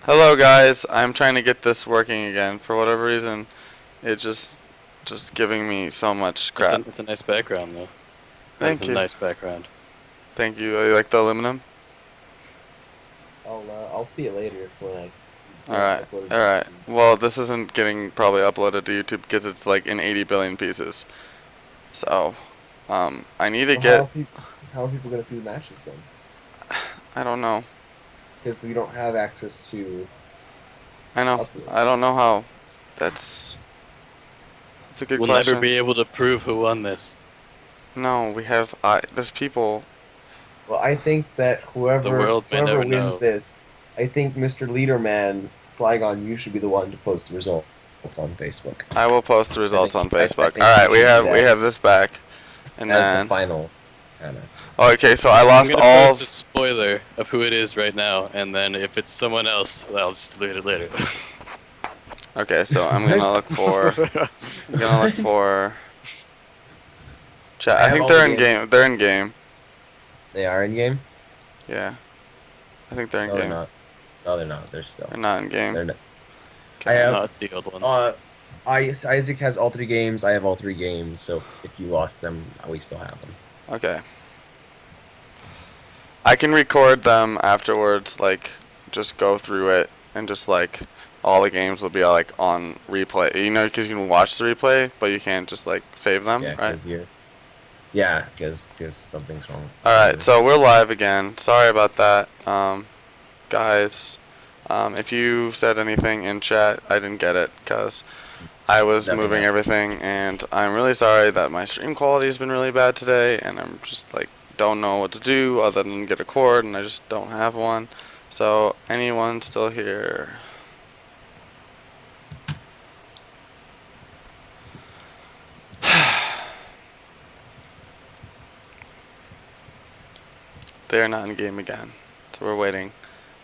Hello guys, I'm trying to get this working again. For whatever reason, it just giving me so much It's a crap. it's a nice background though. That is Thank a you. nice background. Thank you. You like the aluminum? I'll see it later when once it's Alright. uploaded to Alright. YouTube. Well, this isn't getting probably uploaded to YouTube because it's like in 80 billion pieces. So, I need to Well, get, how are people gonna see the matches then? I don't know. Because we don't have access to I know. upload. I don't know how. That's, that's a good We'll never question. be able to prove who won this. No, there's people. Well, I think that The whoever world may whoever never wins know. this, I think Mr. Leaderman Flygon, you should be the one to post the results on Facebook. I will post the results on I Facebook. think Alright, you should do we that have this back. And as the then, final kind of. oh, okay, so I I'm lost gonna all. post a spoiler of who it is right now, and then if it's someone else, I'll just delete it later. Okay, so I'm gonna What? look for. I'm gonna look What? for. Chat. I I have think all the they're in games. game. They're in game. They are in game. Yeah, I think they're in No, they're game. not. No, they're not. They're still. They're not in game. They're not. I Okay. have No, it's the old one. uh Isaac has all three games. I have all three games. So if you lost them, we still have them. Okay. I can record them afterwards. Like, just go through it and just like all the games will be like on replay. You know, because you can watch the replay, but you can't just like save them, Yeah, right? because something's wrong with the All right. server. So we're live again. Sorry about that, guys. If you said anything in chat, I didn't get it because I was Nothing moving happened. everything, and I'm really sorry that my stream quality has been really bad today, and I'm just like don't know what to do other than get a cord, and I just don't have one. So anyone still here? They're not in game again, so we're waiting.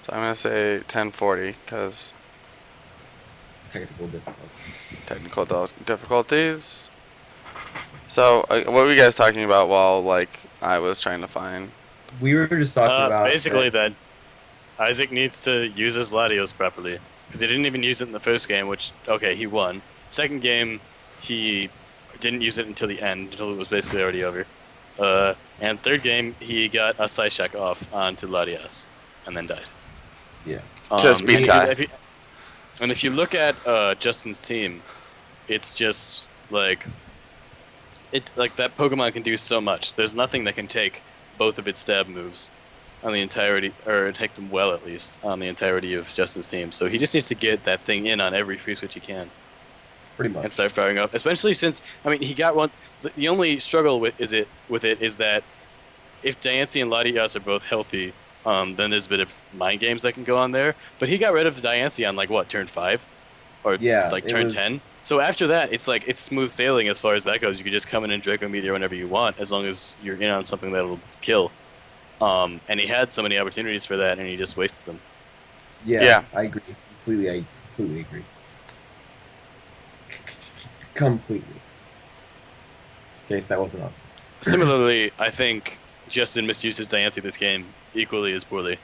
So I'm gonna say 10:40 because Technical difficulties. technical difficulties. So what were you guys talking about while like I was trying to find? We were just talking about Basically that Isaac needs to use his Latios properly, because he didn't even use it in the first game, which, okay, he won. Second game, he didn't use it until the end, until it was basically already over. And third game, he got a Psyshack off onto Latias, and then died. Yeah. Just beat Ty. And if you look at Justin's team, it's just like that Pokemon can do so much. There's nothing that can take both of its stab moves on the entirety, or take them well at least on the entirety of Justin's team. So he just needs to get that thing in on every free switch he can Pretty and much. start firing up. Especially since, I mean, he got once. The only struggle with it is that if Diancie and Latias are both healthy, then there's a bit of mind games that can go on there. But he got rid of Diancie on like what, turn 5? Or Yeah, like it turn 10. was. So after that, it's like it's smooth sailing as far as that goes. You can just come in and Draco Meteor whenever you want, as long as you're in on something that'll kill. And he had so many opportunities for that, and he just wasted them. Yeah, Yeah. I agree completely. I completely agree. Completely. In case that wasn't obvious. Similarly, I think Justin misuses Diancie this game equally as poorly.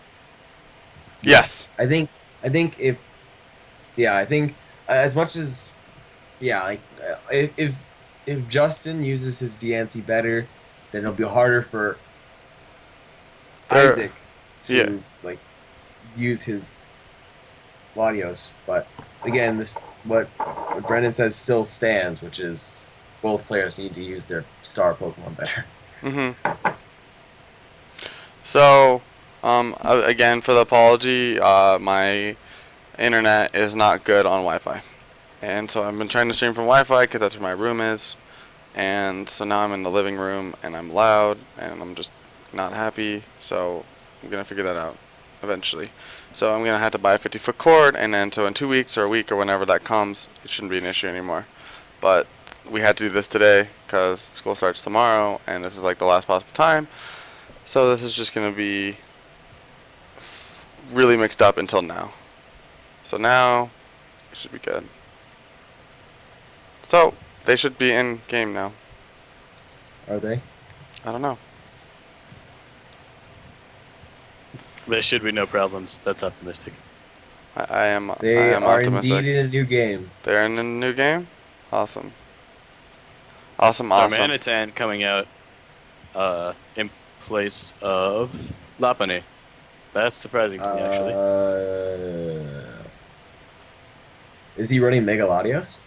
Yes. I think if. Yeah, I think as much as. Yeah, like if Justin uses his DNC better, then it'll be harder for There. Isaac Yeah. to like use his Latios. But again, what Brendan says still stands, which is both players need to use their star Pokemon better. Mhm. So, again for the apology, my internet is not good on Wi-Fi, and so I've been trying to stream from Wi-Fi because that's where my room is, and so now I'm in the living room and I'm loud and I'm just not happy. So I'm gonna figure that out eventually. So I'm gonna have to buy a 50-foot cord, and then so in 2 weeks or a week or whenever that comes, it shouldn't be an issue anymore. But we had to do this today because school starts tomorrow, and this is like the last possible time. So this is just gonna be really mixed up until now. So now it should be good. So they should be in game now. Are they? I don't know. There should be no problems. That's optimistic. I They am are indeed optimistic. in a new game. They're in a new game. Awesome. Awesome. Awesome. Darmanitan coming out in place of Lopunny. That's surprising to me, actually. Is he running Mega Latios?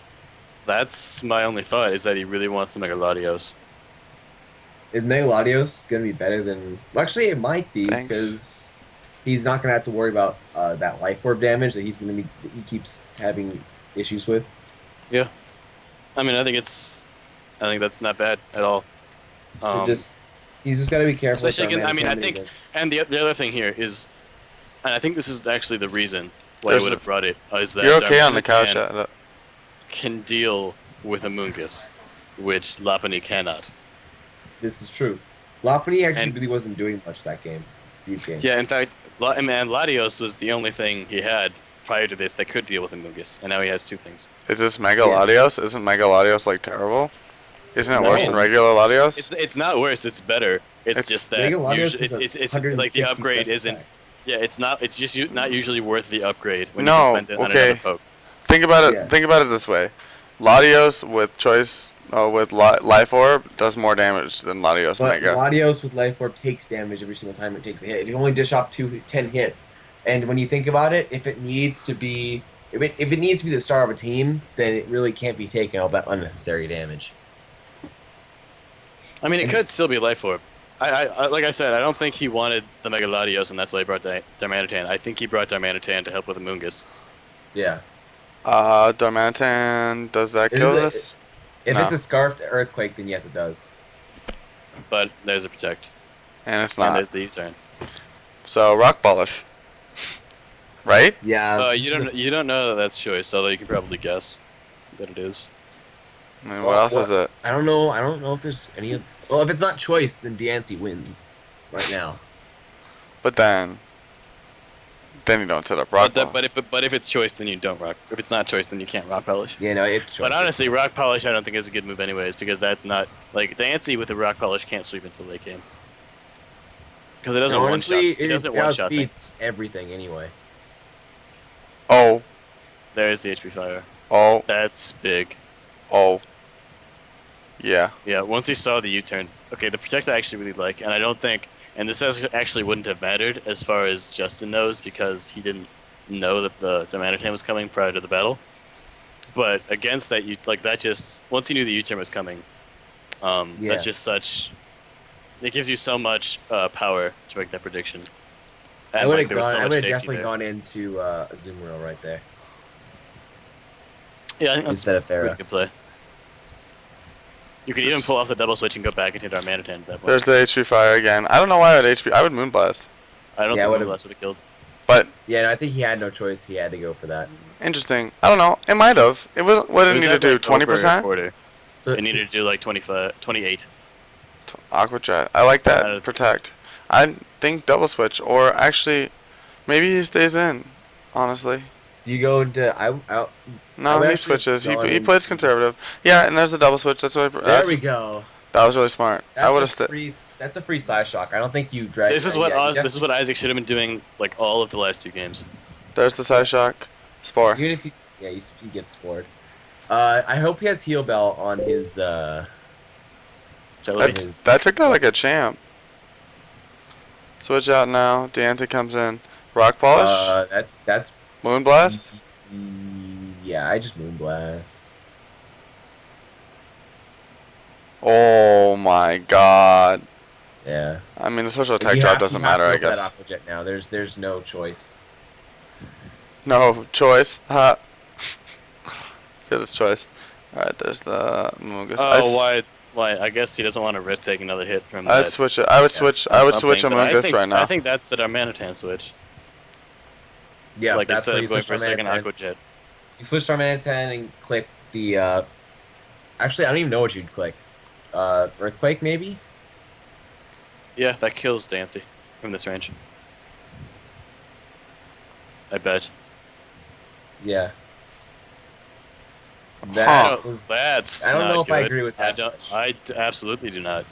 That's my only thought, is that he really wants the Mega Latios. Is Mega Latios gonna be better than? Well, actually, it might be Thanks. because he's not gonna have to worry about that Life Orb damage that he keeps having issues with. Yeah. I mean, I think that's not bad at all. He's just gotta be careful. Especially, with I mean, I Darmanitan think, because- and the other thing here is, and I think this is actually the reason why There's I would have brought it, is that You're okay on the couch. Darmanitan can deal with Amoonguss, which Lopunny cannot. This is true. Lopunny actually And- really wasn't doing much that game. These games. Yeah, in fact, and Latios was the only thing he had prior to this that could deal with Amoonguss, and now he has two things. Is this Mega Yeah. Latios? Isn't Mega Latios like terrible? Isn't it No. worse than regular Latios? It's not worse. It's better. It's It's- just that Mega Latios usually, is a it's like the 160 upgrade special isn't. attack. Yeah, it's not. It's just not usually worth the upgrade when No, you can spend it on okay. another poke. Think about it. Yeah. Think about it this way: Latios with choice with Life Orb does more damage than Latios But Mega. Latios with Life Orb takes damage every single time it takes a hit. You only dish off 10 hits. And when you think about it, if it needs to be the star of a team, then it really can't be taking all that unnecessary damage. I mean, it And- could still be Life Orb. I like I said, I don't think he wanted the Mega Latios, and that's why he brought Darmanitan. I think he brought Darmanitan to help with Amoonguss. Yeah. Darmanitan, does that Is kill it- this? If No. it's a Scarfed Earthquake, then yes, it does. But there's a Protect, And it's and not. there's the U-turn. So Rock Polish. Right? Yeah. You don't know that that's choice, although you can probably guess that it is. I mean, what else is it? I don't know. I don't know if there's any. Well, if it's not choice, then Dancy wins right now. But then you don't set up Rock Polish. But if it's choice, then you don't rock. If it's not choice, then you can't Rock Polish. Yeah, no, it's choice. But honestly, Rock Polish I don't think is a good move anyways, because that's not like Dancy with the Rock Polish can't sweep until late game. Because it doesn't honestly, one shot. It doesn't one shot things. outspeeds everything anyway. Oh, There's the HP fire. oh, That's big. oh. Yeah. Yeah, once he saw the U-turn. Okay, the Protect I actually really like, and I don't think, and this actually wouldn't have mattered as far as Justin knows, because he didn't know that the Darmanitan was coming prior to the battle. But against that, once he knew the U-turn was coming, Yeah. that's just such, it gives you so much power to make that prediction. And, I would have there was so I much would have safety definitely there. gone into Azumarill right there Yeah, I think that's instead of a pretty Farah. good play. You could even pull off the double switch and go back into Darmanitan at that point. There's the HP fire again. I don't know why I would HP. I would Moonblast. I don't Yeah, I think would've- Moonblast would have killed. But Yeah, no, I think he had no choice. He had to go for that. interesting. I don't know. It might have. It was. What did it need to at, do? like, 20%? over a quarter. So It needed to do like 28. Aqua Jet. I like that. Uh, Protect. I think double switch, or actually, maybe he stays in. Honestly, do you go into I no, would he actually switches. He go he into- plays conservative. Yeah, and there's the double switch. That's what. There we go. That was really smart. I would have stayed. That's a free side shock. I don't think you drag. This is what Isaac should have been doing like all of the last two games. There's the side shock. Spore. Even if he gets spored. I hope he has heal bell on his. Jelly. That took that like a champ. Switch out now. Deante comes in. Rock Polish. That's Moonblast. Yeah, I just Moonblast. Oh my god. Yeah. I mean, the special You attack drop have- doesn't you have matter, to I go for that guess. Aqua Jet now. There's no choice. No choice. Ha. Get his choice. Alright, there's the Moongus. Oh, why? Why? I guess he doesn't want to risk taking another hit from I'd that. switch it. I would switch. I would switch a something, but Moongus right now. I think that's the Darmanitan switch. Yeah, Like that's instead where you of going switch for a second Darmanitan. Aqua Jet. You switch Darmanitan and click the. Actually, I don't even know what you'd click. Earthquake maybe. Yeah, that kills Dancy from this range. I bet. Yeah. Huh. That was. That's. I don't not know if I good. agree with that switch. I absolutely do not.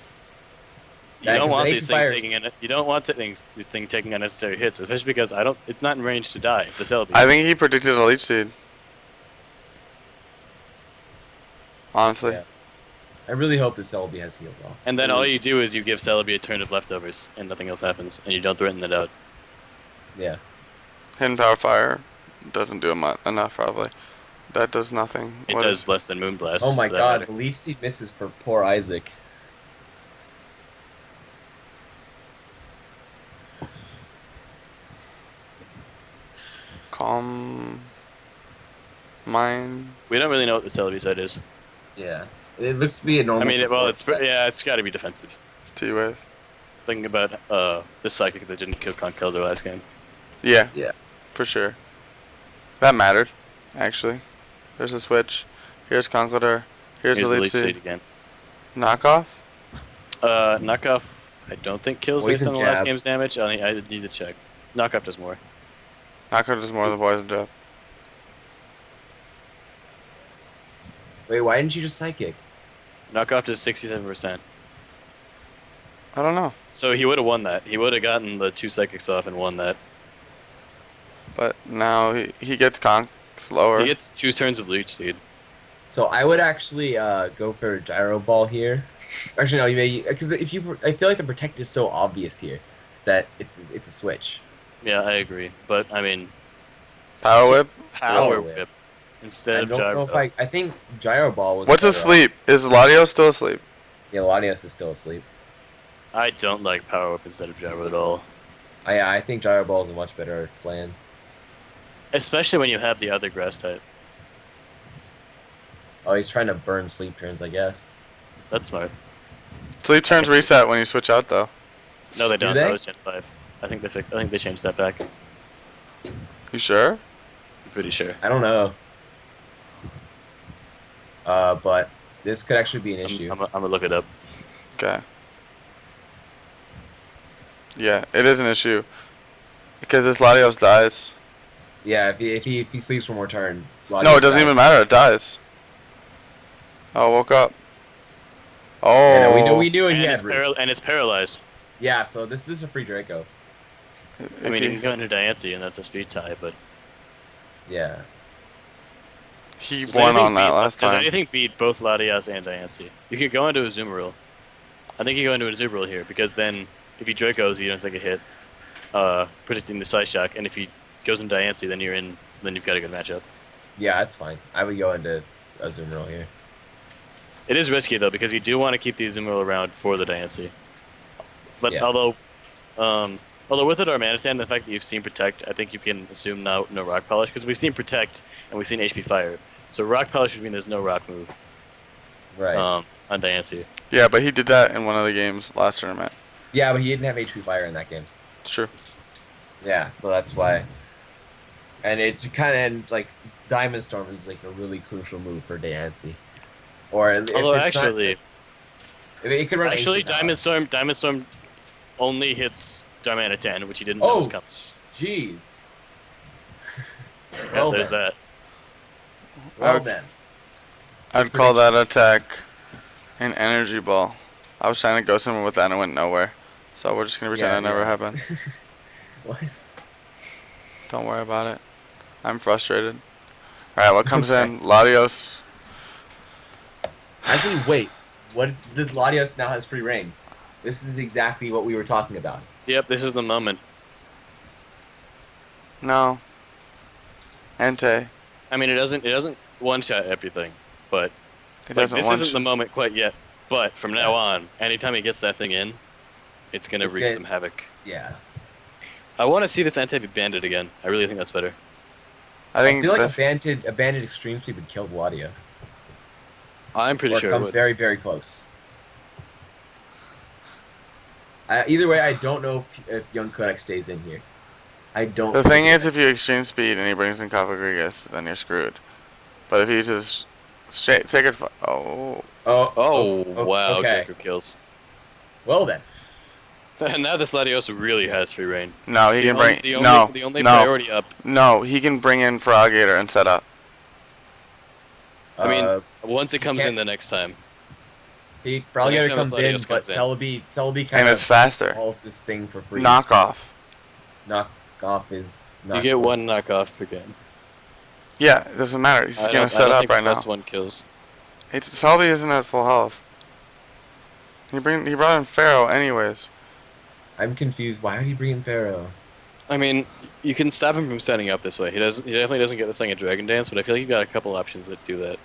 You don't want Because these things fires- taking you don't want these things taking unnecessary hits, especially because it's not in range to die. The Celebi. I think he predicted a leech seed. Honestly. Yeah. I really hope the Celebi has healed though. And then all you do is you give Celebi a turn of leftovers, and nothing else happens, and you don't threaten it out. Yeah. Hidden Power Fire doesn't do enough, probably. That does nothing. It What does is- less than Moonblast. Oh my for that god, matter. the Leech Seed misses for poor Isaac. Calm Mind. We don't really know what the Celebi set is. Yeah. It looks to be a normal. I mean, support set. it's got to be defensive. T-Wave. Thinking about the Psychic that didn't kill Conkeldurr last game. Yeah. Yeah. For sure. That mattered, actually. There's a switch. Here's Conkeldurr. Here's the Leech Seed. again. Knockoff? Knockoff, I don't think kills Poison based on the last jab. game's damage. I need to check. Knockoff does more. Knockoff does more than Poison Jab. Wait, why didn't you just Psychic? Knockoff does 67%. I don't know. So he would have won that. He would have gotten the 2 Psychics off and won that. But now he gets Conk slower. He gets 2 turns of Leech Seed. So I would actually go for Gyro Ball here. Actually, no, you may because I feel like the Protect is so obvious here that it's a switch. Yeah, I agree. But, I mean, Power Whip? Power Whip. Whip I instead of don't know Gyro. if I think Gyro Ball was. What's better asleep? Is Latios still asleep? Yeah, Latios is still asleep. I don't like Power Whip instead of Gyro at all. I think Gyro Ball is a much better plan. Especially when you have the other Grass type. Oh, he's trying to burn sleep turns, I guess. That's smart. Sleep turns reset when you switch out, though. No, they don't. they? That was Gen 5. I think they changed that back. You sure? I'm pretty sure. I don't know. But this could actually be an issue. I'm gonna look it up. Okay. Yeah, it is an issue. Because this Latios dies. Yeah, if he sleeps one more turn. No, Latios it doesn't dies. even matter. It dies. Oh, woke up. Oh. Yeah, no, we knew he And had it's, roost. and it's paralyzed. Yeah, so this is a free Draco. I mean, you can go into Diancie, and that's a speed tie, but... Yeah. He Does won anything on that beat- last Does time. anything beat both Latias and Diancie? You could go into a Azumarill. I think you go into an Azumarill here, because then, if he Dracos, you don't take a hit, predicting the Side Shock, and if he goes into Diancie, then you've got a good matchup. Yeah, that's fine. I would go into Azumarill here. It is risky, though, because you do want to keep the Azumarill around for the Diancie. But Yeah. although with it, Armanitan, the fact that you've seen Protect, I think you can assume no Rock Polish, because we've seen Protect, and we've seen HP Fire. So Rock Polish would mean there's no Rock move Right. on Diancie. Yeah, but he did that in one of the games last tournament. Yeah, but he didn't have HP Fire in that game. It's true. Yeah, so that's why. And it's kind of like Diamond Storm is like a really crucial move for Diancie. Or if Although it's not- actually, it could run actually ancient Diamond Storm only hits Darmanitan, which he didn't know was Oh, coming. jeez. Yeah, well there's then. that. Well I'd- then. I'd call that attack an energy ball. I was trying to go somewhere with that and it went nowhere. So we're just going to pretend Yeah, it never yeah. happened. What? Don't worry about it. I'm frustrated. Alright, what comes Okay. in? Latios. Actually, wait. What? This Latios now has free reign. This is exactly what we were talking about. Yep, this is the moment. No. Entei. I mean, it doesn't one-shot everything, but It like, doesn't this want isn't the moment quite yet. But from now on, anytime he gets that thing in, it's gonna It's wreak gonna- some havoc. Yeah. I want to see this Entei be banded again. I really think that's better. I I think feel like that's, a banded extreme sweep would kill Latios. I'm pretty Or sure it come would. very, very close. Either way, I don't know if YoungCodex stays in here. I don't. the thing think is, if you extreme speed and he brings in Cofagrigus, then you're screwed. But if he uses Sacred Fire. Oh. Oh, Wow, okay. Joker kills. Well then. And now this Latios really has free reign. No, he The can only- bring. the only, no. the only no. priority up. No, he can bring in Froggator and set up. I mean, Uh, once it comes can't- in the next time. He The next Frogger time comes in, Latios but comes in. Celebi And kind it's of faster. hauls this thing for free. Knockoff. Knockoff is not You get good. one knockoff per game. Yeah, it doesn't matter. He's I gonna don't set up think right now. plus one kills. Selby isn't at full health. He brought in Pharaoh anyways. I'm confused. Why did he bring in Pharaoh? I mean, you can stop him from setting up this way. He definitely doesn't get this thing at Dragon Dance, but I feel like you got a couple options that do that.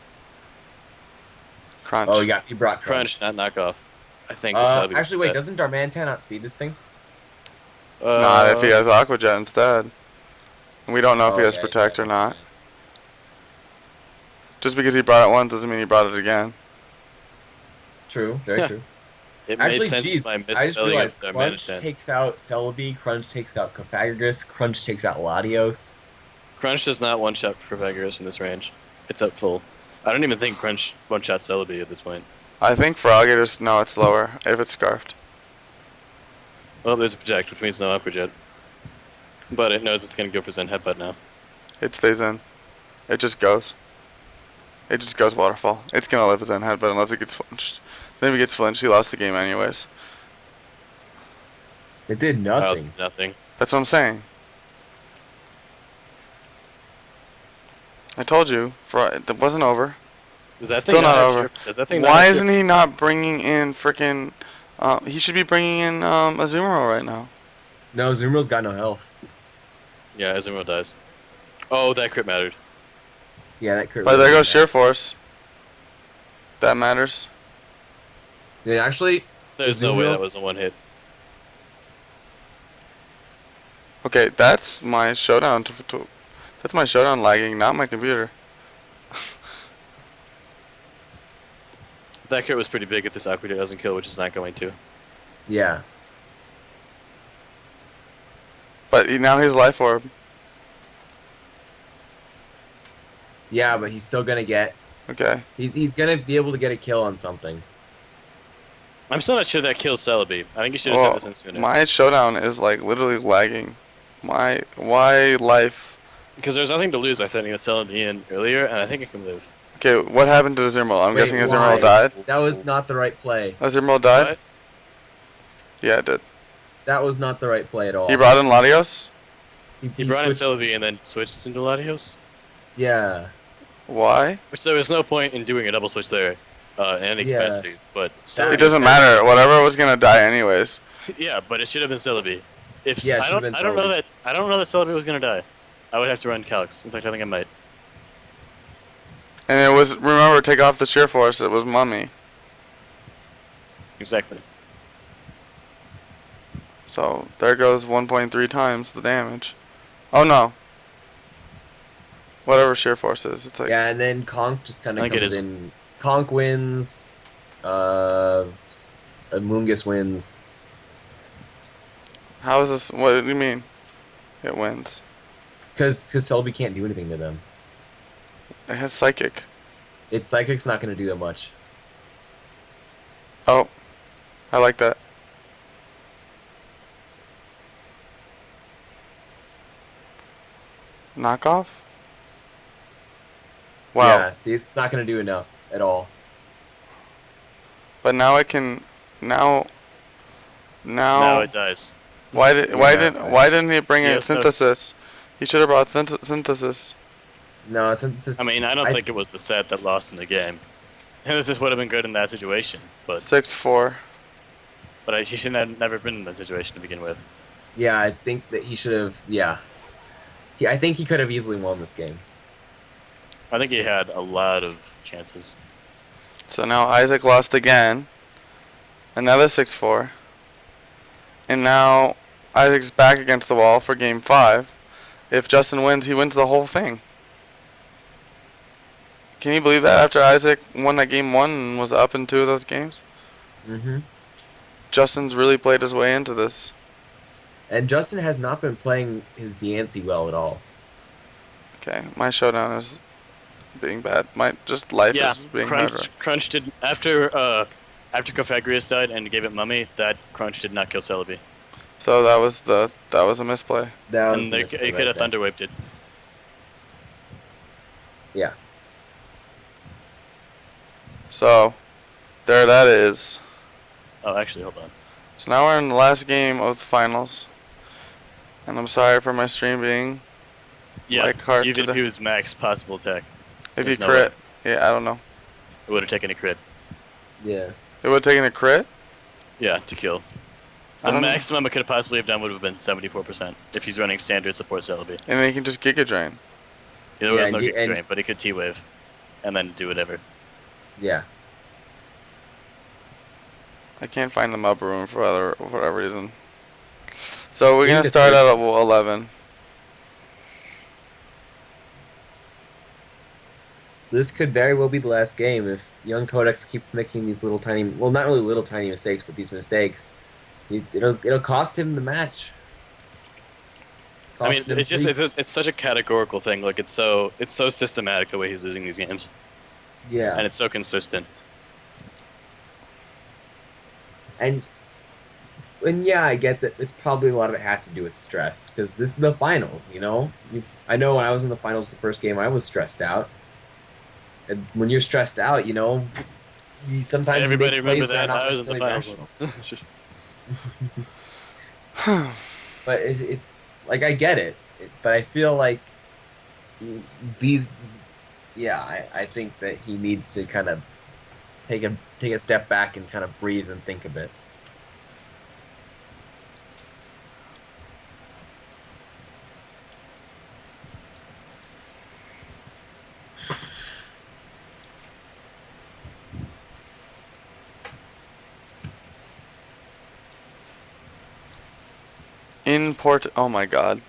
Crunch. Oh, he brought It's crunch, not knockoff. I think. Actually, wait, doesn't Darmanitan not speed this thing? Not if he has Aqua Jet instead. And we don't know if he has yeah, Protect or not. Just because he brought it once doesn't mean he brought it again. True, very true. It Actually, made sense geez, by I just misspelling realized of Crunch Darmanitan. takes out Celebi, Crunch takes out Cophagus, Crunch takes out Latios. Crunch does not one-shot Pythagoras from this range. It's up full. I don't even think Crunch one-shot Celebi at this point. I think for Alligators, no, it's lower if it's Scarfed. Well, there's a Protect, which means no Aqua Jet. But it knows it's going to go for Zen Headbutt now. It stays in. It just goes. It just goes Waterfall. It's gonna live with Zen Headbutt unless it gets flinched. Then if it gets flinched, he lost the game anyways. It did nothing. Nothing. That's what I'm saying. I told you, it wasn't over. Is that Still thing not have over. Does that thing Why have isn't he shift? not bringing in frickin'... he should be bringing in Azumarill right now. No, Zumarill's got no health. Yeah, Azumarill dies. Oh, that crit mattered. Yeah, that could. But there goes Sheer Force. That matters. Did it actually? There's no way Azumarill? that was a one hit. Okay, that's my showdown. That's my showdown lagging, not my computer. That crit was pretty big if this Aqua Jet doesn't kill, which is not going to. Yeah. But now he's Life Orb. Yeah, but he's still gonna get. Okay. He's gonna be able to get a kill on something. I'm still not sure that kills Celebi. I think you should have said this in sooner. My showdown is like literally lagging. Why life? Because there's nothing to lose by sending the Celebi in earlier, and I think it can live. Okay, what happened to Azumarill? I'm Wait, guessing why? Azumarill died. That was not the right play. Azumarill died? What? Yeah, it did. That was not the right play at all. He brought in Latios? He brought in switched- Celebi and then switched into Latios. Yeah. Why? Which there was no point in doing a double switch there in any Yeah. capacity. But That- Celebi It doesn't was matter. Whatever was gonna die anyways. Yeah, but it should have been Celebi. If Yeah, it I should have don't, been I don't know Celebi. that I don't know that Celebi was gonna die. I would have to run calcs. In fact, I think I might. And it was, remember, take off the Sheer Force. It was Mummy. Exactly. So there goes 1.3 times the damage. Oh no. Whatever Sheer Force is, it's like. Yeah, and then Conk just kind I of think it comes is. in. Conk wins. Mungus wins. How is this? What do you mean? It wins. Because Celebi can't do anything to them. It has Psychic. Its Psychic's not going to do that much. Oh, I like that. Knockoff? Wow. Yeah, see, it's not going to do enough at all. But now I can. Now Now it dies. why didn't he bring in Yes, no. Synthesis? He should have brought Synthesis. No, Synthesis. I mean, I don't think it was the set that lost in the game. Synthesis would have been good in that situation, but 6-4. he should have never been in that situation to begin with. Yeah, I think that he should have. Yeah. I think he could have easily won this game. I think he had a lot of chances. So now Isaac lost again. Another 6-4. And now Isaac's back against the wall for game 5. If Justin wins, he wins the whole thing. Can you believe that after Isaac won that game 1 and was up in 2 of those games? Mm-hmm. Justin's really played his way into this. And Justin has not been playing his Diancie well at all. Okay, my showdown is being bad. My just life Yeah, is being harder. Crunch did after Cophagoras died and gave it Mummy. That Crunch did not kill Celebi, So that was a misplay. That was and the they, misplay he right could have there. thunderwaved it. Yeah. So There that is. Oh, actually, hold on. So now we're in the last game of the finals. And I'm sorry for my stream being Yeah, like hard even if today. he was max possible attack, If there's he no crit, way. yeah, I don't know. It would have taken a crit. Yeah. It would have taken a crit? Yeah, to kill. I The don't know. maximum it could have possibly have done would have been 74% if he's running standard support Celebi. And then he can just Giga Drain. There Yeah, was no and- Giga Drain, but he could T-Wave. And then do whatever. Yeah. I can't find the mub room for whatever reason. So we're You going to can start search. out at 11. So this could very well be the last game if YoungCodex keeps making these little tiny, well, not really little tiny mistakes, but these mistakes. It'll cost him the match. I mean, Cost him it's just three- it's such a categorical thing. Like it's so systematic the way he's losing these games, yeah. and it's so consistent. And yeah, I get that it's probably a lot of it has to do with stress because this is the finals, you know? I know when I was in the finals the first game, I was stressed out. And when you're stressed out, you know, you sometimes Everybody you make remember plays that that? are not I was in the necessarily finals. rational. But it like I get it, but I feel like these, yeah, I think that he needs to kind of take a step back and kind of breathe and think a bit. Oh my god.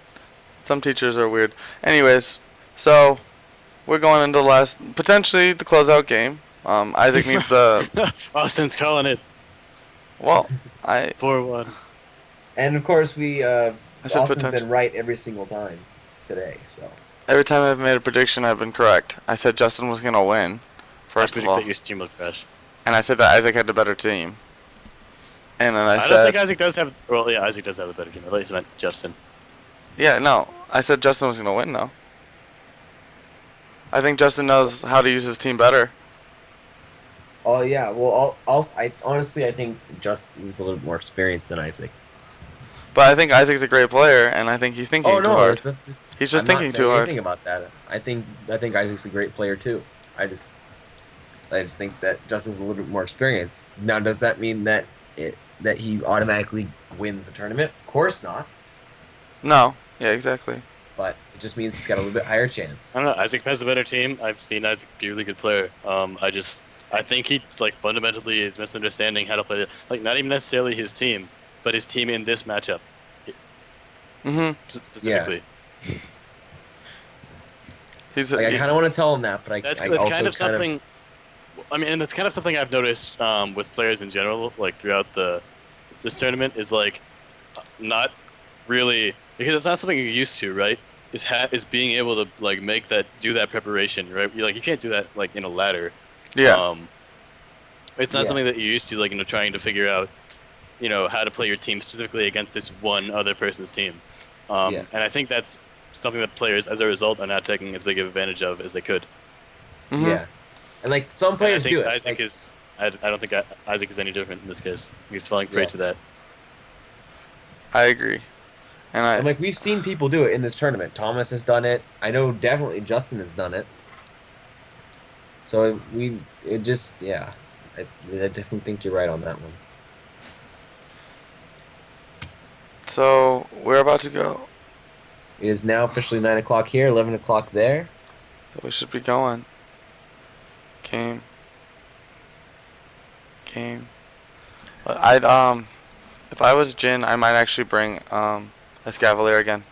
Some teachers are weird. Anyways, so we're going into potentially the closeout game. Isaac needs the, Austin's calling it well, 4-1. And of course, said Austin's potential. been right every single time today. So Every time I've made a prediction, I've been correct. I said Justin was going to win, first I of predict all. that your team will crash. And I said that Isaac had the better team. And then I I don't said, think Isaac does have. Well, yeah, Isaac does have a better team. At least I meant Justin. yeah, no. I said Justin was going to win, though. I think Justin knows how to use his team better. oh yeah, well, I honestly I think Justin is a little more experienced than Isaac. But I think Isaac's a great player, and I think he's thinking Oh too no, hard. He's just I'm thinking not too saying hard. anything about that. I think Isaac's a great player too. I just think that Justin's a little bit more experienced. Now, does that mean that he automatically wins the tournament? Of course not. No. Yeah, exactly. But it just means he's got a little bit higher chance. I don't know. Isaac has a better team. I've seen Isaac be a really good player. I think he fundamentally is misunderstanding how to play. Not even necessarily his team, but his team in this matchup Mm-hmm. specifically. He's Like, I kind of want to tell him that, but That's I that's also kind of something. I mean, and that's kind of something I've noticed with players in general, throughout this tournament, is not really, because it's not something you're used to, right? Is being able to do that preparation, right? You can't do that in a ladder. yeah. It's not Yeah. something that you're used to, trying to figure out, how to play your team specifically against this one other person's team. Yeah. And I think that's something that players, as a result, are not taking as big of advantage of as they could. Mm-hmm. Yeah, and some players And I think do it. Isaac is. I don't think Isaac is any different in this case. He's falling prey Yeah. to that. I agree. And And we've seen people do it in this tournament. Thomas has done it. I know definitely Justin has done it. So I definitely think you're right on that one. so we're about to go. It is now officially 9 o'clock here, 11 o'clock there. So we should be going. Game. I'd if I was Jin, I might actually bring a Scavalier again.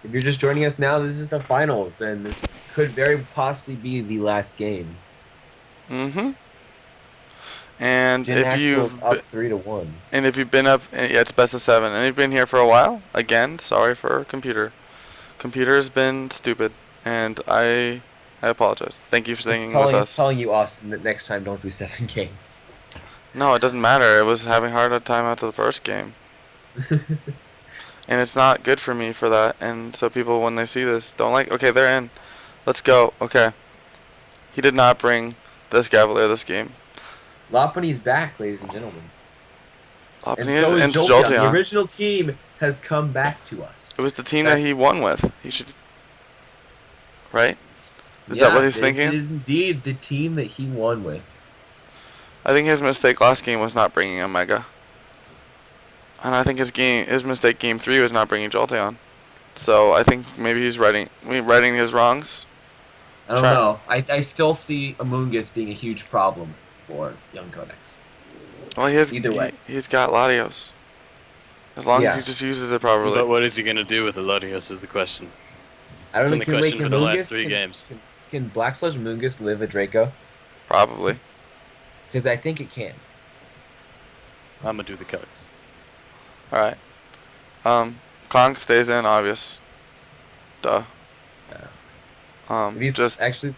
If you're just joining us now, this is the finals, and this could very possibly be the last game. Mm-hmm. And JinAxel's up 3-1. and if you've been up, yeah, it's best of 7. And you've been here for a while. Again, sorry for computer. Computer's been stupid, and I apologize. Thank you for staying with It's us. telling you, Austin, that next time don't do 7 games. No, it doesn't matter. It was having a hard time after the first game. And it's not good for me for that. And so people, when they see this, don't okay, they're in. Let's go. Okay. He did not bring this Cavalier this game. Lopunny's back, ladies and gentlemen. And Lopunny so is and Jolteon. The Jolteon. original team has come back to us. It was the team that he won with. He should, right? Is Yeah, that what he's It thinking? is indeed the team that he won with. I think his mistake last game was not bringing a Mega. And I think his mistake game 3 was not bringing Jolteon. So I think maybe he's righting his wrongs. I don't know. I still see Amoonguss being a huge problem for YoungCodex. Well, Either way. he's got Latios. As long as he just uses it properly. But what is he gonna do with the Latios is the question. I don't It's know. been the question for the last 3 games. Can Black Sludge Amoonguss live a Draco? Probably. Because I think it can. I'm gonna do the cuts. Alright. Kong stays in, obvious. Duh. If he's Just actually.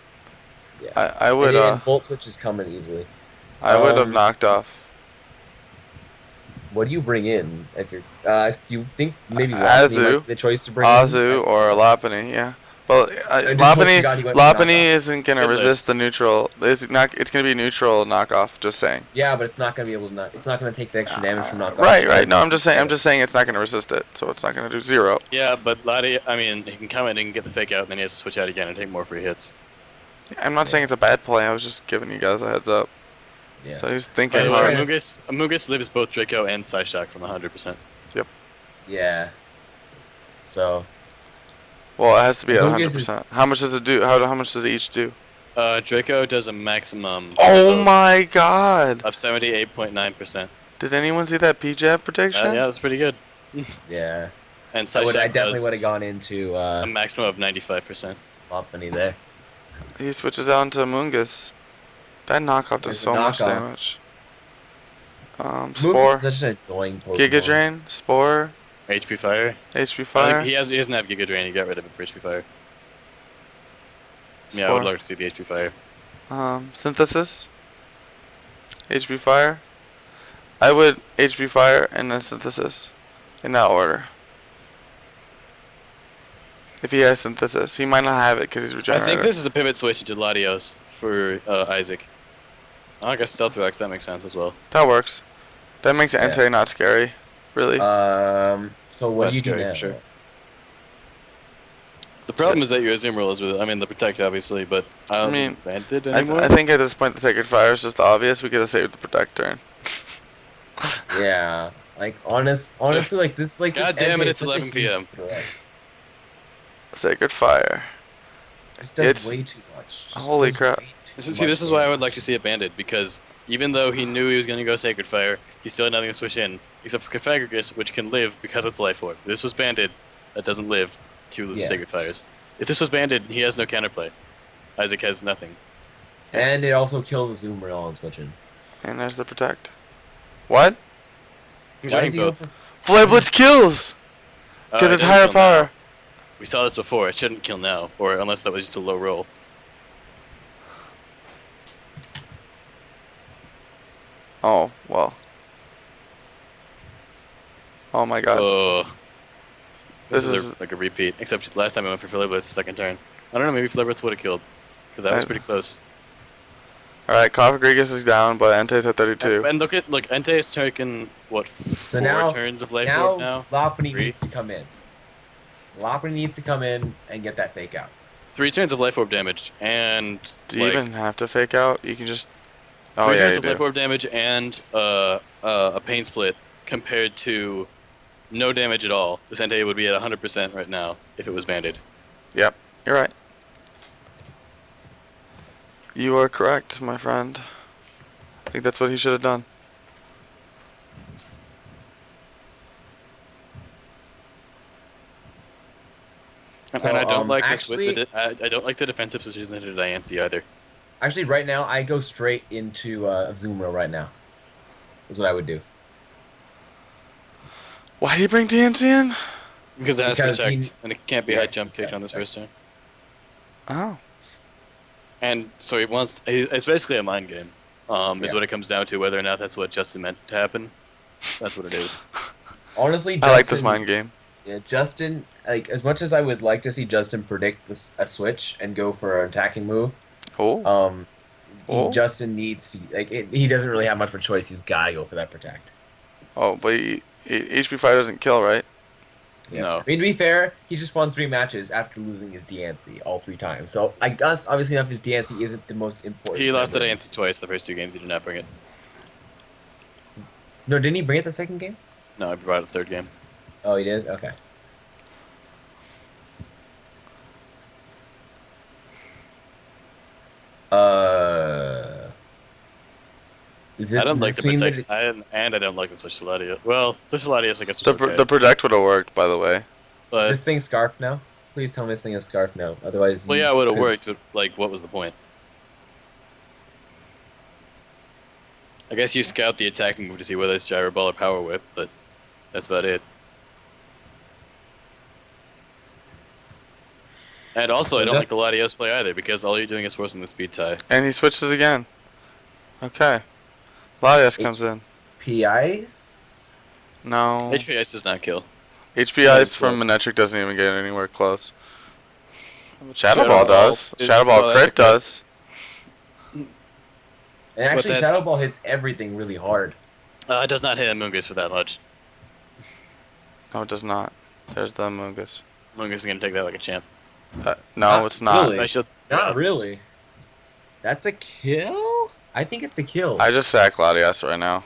Yeah. I would And Volt Switch is coming easily. I would have knocked off What do you bring in if you're? You think maybe Azu. Lopunny might be the choice to bring Azu in? or Lopunny, yeah. But I just hope to God he went with Lopunny knockoff. isn't gonna Good resist list. the neutral. It's gonna be neutral knockoff. Just saying. Yeah, but it's not gonna be able to. It's not gonna take the extra damage from knockoff. Right. No, I'm just saying it's not gonna resist it, so it's not gonna do 0. Yeah, but Lati, I mean, he can come in and get the fake out, and then he has to switch out again and take more free hits. I'm not saying it's a bad play. I was just giving you guys a heads up. Yeah. So he's thinking I was hard. trying to- Amoonguss lives both Draco and Psyshock from 100%. Yeah. So. Well, it has to be at Amoonguss 100%. How much does it do? How much does it each do? Draco does a maximum Oh my God! of 78.9%. Did anyone see that PJab prediction? Yeah, that's pretty good. Yeah. And I Psyshock definitely does would have gone into a maximum of 95%. Lopunny there. He switches out into Mungus. That knockoff does There's a so much knockoff. damage. Moongus Spore, is such an annoying Pokemon. Giga Drain, Spore, HP Fire. HP Fire. He doesn't have Giga Drain. He got rid of it for HP Fire. Yeah, I Spore. would like to see the HP Fire. Synthesis. HP Fire. I would HP Fire and then Synthesis. In that order. If he has Synthesis. He might not have it because he's I regenerated. think this is a pivot switch into Latios for Isaac. Oh, I guess Stealth Relax, that makes sense as well. That works. That makes Yeah. Entei not scary. Really. So what Less do you do scary now? for sure. The problem is that your Azumarill is with it. I mean, the Protect, obviously, but I don't think it's banded anymore. I think at this point the Sacred Fire is just obvious. We could have saved the Protect turn. Yeah. Like honestly, like this, God this damn it, Entei is it's such a 11 huge PM. threat. Sacred Fire. It does It's- way too much. Just holy does crap. way too This much is why I would damage. like to see it banded, because even though he knew he was going to go Sacred Fire, he still had nothing to switch in, except for Cofagrigus, which can live because it's Life Orb. If this was banded, that doesn't live to Yeah. Sacred Fires. If this was banded, he has no counterplay. Isaac has nothing. And it also killed the Azumarill on switching. And there's the Protect. What? He's Why running is he both. going for? Flame Blitz kills! Because It it's doesn't higher kill now. power. We saw this before. It shouldn't kill now, or unless that was just a low roll. Oh, well. Oh my god. Oh. This This is is- like a repeat, except last time I went for Philibus second turn. I don't know, maybe Philibus would have killed, because that was pretty close. Alright, Cofagrigus is down, but Entei's at 32. And look, Entei's taken, what, So 4 now, turns of Life Orb now? Lopunny 3? needs to come in. Lopunny needs to come in and get that fake out. 3 turns of Life Orb damage, and Do you like, even have to fake out? You can just... 3 Oh yeah, turns you of Life do. Orb damage and a Pain Split compared to no damage at all. This Entei would be at 100% right now if it was banded. Yep, you're right. You are correct, my friend. I think that's what he should have done. So, and I don't like this actually- with I don't like the defensive position into Diancie either. Actually, right now, I go straight into Azumarill right now. Is what I would do. Why do you bring DNC in? Because it has Because protect, he- and it can't be yeah, high it's jump just kick got on this protect. first turn. Oh. And so he wants. It's basically a mind game. Is Yeah. what it comes down to. Whether or not that's what Justin meant to happen. That's what it is. Honestly, Justin, I like this mind game. Yeah, Justin, like, as much as I would like to see Justin predict a switch and go for an attacking move, Oh. Oh. Justin needs to he doesn't really have much of a choice. He's got to go for that protect. Oh, but HP5 doesn't kill, right? Yeah. No. I mean, to be fair, he just won 3 matches after losing his DNC all 3 times. So I guess obviously enough his DNC isn't the most important. He lost the member. DNC twice the first 2 games. He did not bring it. No, didn't he bring it the second game? No, I brought it the 3rd game. Oh, he did. Okay. Is it? I don't does like this the mean that protect, it's- and I don't like the switch to Latios. Well, switch to Latios, I guess, was The okay. the protect would have worked, by the way. Is But this thing scarfed now? Please tell me this thing is scarfed now. Otherwise, well, you yeah, it would have could- worked. But like, what was the point? I guess you scout the attacking move to see whether it's gyro ball or power whip, but that's about it. And also, So I don't just- like the Latios play either because all you're doing is forcing the speed tie. And he switches again. Okay. Latias comes in. PIs. No. HP Ice does not kill. HP Ice Close. from Manetric doesn't even get anywhere close. Shadow Shadow Ball Ball does. is- Shadow Ball that's crit a crit. does. And actually, that's- Shadow Ball hits everything really hard. It does not hit Amoongus for that much. No, it does not. There's the Mungus. Amoongus is gonna take that like a champ. No, Not it's not. really. I should. Not really. That's a kill? I think it's a kill. I just sack Latias right now.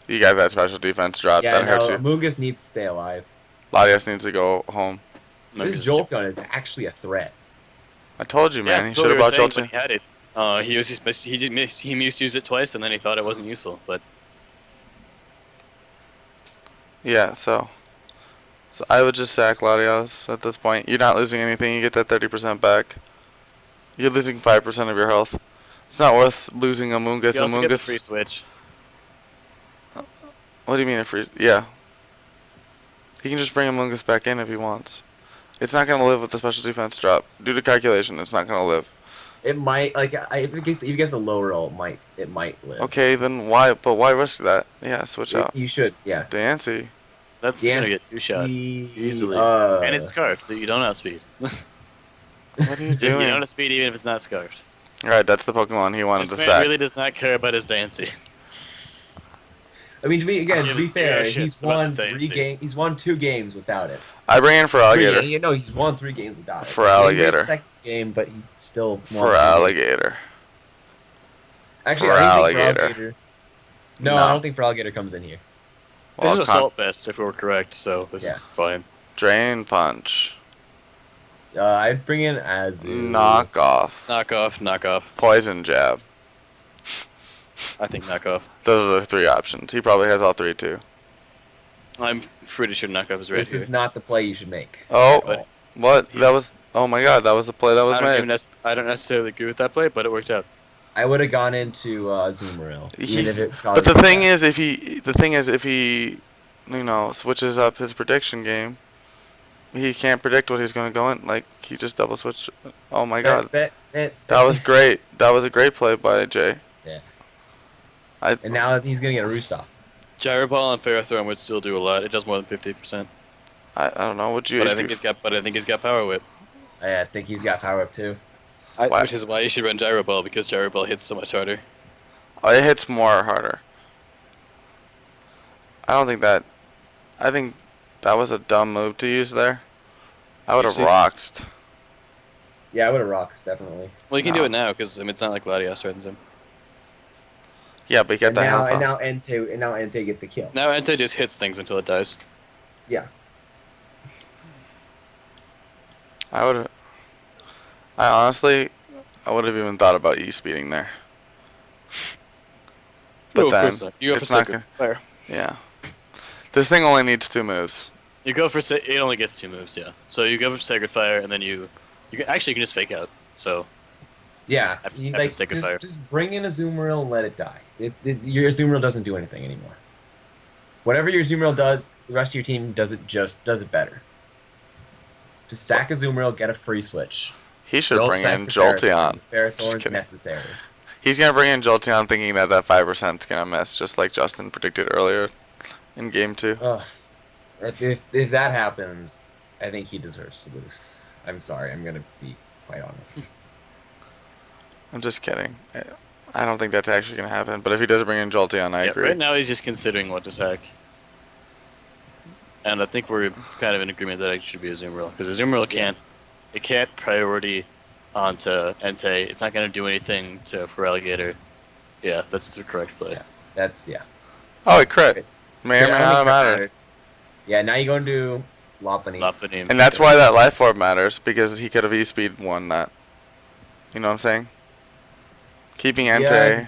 You got that special defense drop. yeah, That hurts no, you. Mungus needs to stay alive. Latias needs to go home. This Amoongus Jolt Gun is actually a threat. I told you, man. Yeah, He that's should what have we were bought saying Jolteon. when he had it. He misused it twice, and then he thought it wasn't useful. But Yeah, so I would just sack Latios at this point. You're not losing anything. You get that 30% back. You're losing 5% of your health. It's not worth losing Amoongus. you also get the Amoongus. free switch. What do you mean a free? Yeah. He can just bring Amoongus back in if he wants. It's not gonna live with the special defense drop. Due to calculation, it's not gonna live. It might, if it gets a low roll, it might live. Okay, then why? But why risk that? Yeah, switch out. You should, yeah. Dancy. That's gonna get 2-shot Yancy, easily, uh, and it's scarfed. You don't outspeed. What are you You doing? don't outspeed even if it's not scarfed. Alright, that's the Pokemon he wanted This to man sack. really does not care about his Dancy. I mean, to be gives fair, zero he's shits about won the same 3 team. games. He's won 2 games without it. I bring in for Alligator. He's won 3 games without it. For He didn't win Alligator. the second game, but he's still won For 3 games. Alligator. Actually, For I don't think Alligator. for Alligator. No, No. I don't think for Alligator comes in here. This is Well, Assault Fest, if we're correct, so this Yeah. is fine. Drain Punch. I'd bring in Azu. Knock off. Knock off. Poison Jab. I think knock off. Those are the 3 options. He probably has all 3 too. I'm pretty sure knock off is right This here. is not the play you should make. Oh, at all. what? That was. Oh my god, that was the play that was made. I don't necessarily agree with that play, but it worked out. I would have gone into Azumarill. Even if it But the caused thing that. is, if he, switches up his prediction game, he can't predict what he's going to go in. Like he just double switched. Oh my god, that was great. That was a great play by Jay. Yeah. I And now he's gonna get a roost off. Gyro Ball and Ferrothorn would still do a lot. It does more than 50%. don't know. Would you? But I think he's got Power Whip. I think he's got power up too. Why? Which is why you should run Gyro Ball, because Gyro Ball hits so much harder. It hits more harder. I don't think that. I think that was a dumb move to use there. I would have see? roxed. Yeah, I would have rocks definitely. Well, you can No. do it now, because it's not like Latios threatens him. Yeah, but he got And the now, health and up. now Entei gets a kill. Now Entei just hits things until it dies. Yeah. I would. I honestly, I would have even thought about e-speeding there. But No, of then course not. You go it's for not Sacred gonna. Fire. Yeah. This thing only needs 2 moves. You go for it only gets 2 moves, yeah. So you go for Sacred Fire, and then you can just fake out. So Yeah. After You, like, Sacred Fire. just bring in a Azumarill and let it die. Your Azumarill doesn't do anything anymore. Whatever your Azumarill does, the rest of your team does it better. Just sack a Azumarill, get a free switch. He should Don't bring sack in the Jolteon. Just Ferrothorn's kidding. necessary. He's gonna bring in Jolteon thinking that 5% is gonna miss, just like Justin predicted earlier in game 2. Ugh. If that happens, I think he deserves to lose. I'm sorry. I'm gonna be quite honest. I'm just kidding. I don't think that's actually going to happen. But if he doesn't bring in Jolteon, I agree. Right now he's just considering what to sack. And I think we're kind of in agreement that it should be Azumarill, because Azumarill can't priority onto Entei. It's not going to do anything to Feraligatr. Yeah, that's the correct play. Yeah. Oh, it crit. May or may I don't not think that matter. mattered. Yeah, now you go into Lopunny. Lopunny. And that's why that Life Orb matters, because he could have E-Speed won that. You know what I'm saying? Keeping Entei. Yeah.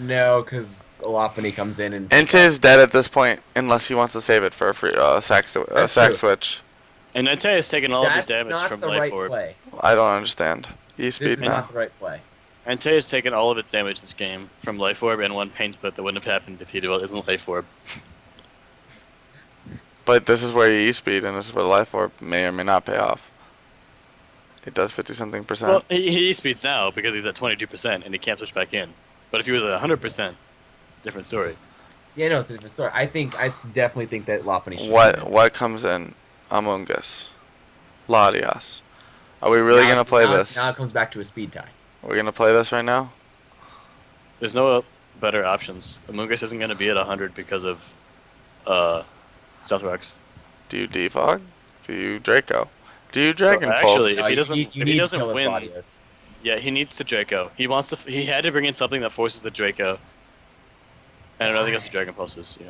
No, because Lopunny comes in and... Entei is dead at this point, unless he wants to save it for a free sack switch. And Entei has taken all of his damage That's from not the Life right Orb. play. I don't understand. This E-Speed is now. not the right play. Entei has taken all of its damage this game from Life Orb and one Pain Split that wouldn't have happened if he wasn't Life Orb. But this is where you E-Speed, and this is where Life Orb may or may not pay off. It does 50-something%. Well, he E-Speeds now because he's at 22% and he can't switch back in. But if he was at 100%, different story. Yeah, no, it's a different story. I definitely think that Lopunny should What comes in? Amoonguss. Latias. Are we really going to play this? Now it comes back to a speed tie. Are we going to play this right now? There's no better options. Amoonguss isn't going to be at 100 because of South Rocks. Do you Defog? Do you Draco? Do you Dragon Pulse? Actually, if he doesn't, you if need he to doesn't kill win, Latios. yeah, he needs to Draco. He wants to. He had to bring in something that forces the Draco. And I think it's the Dragon Pulses. Yeah.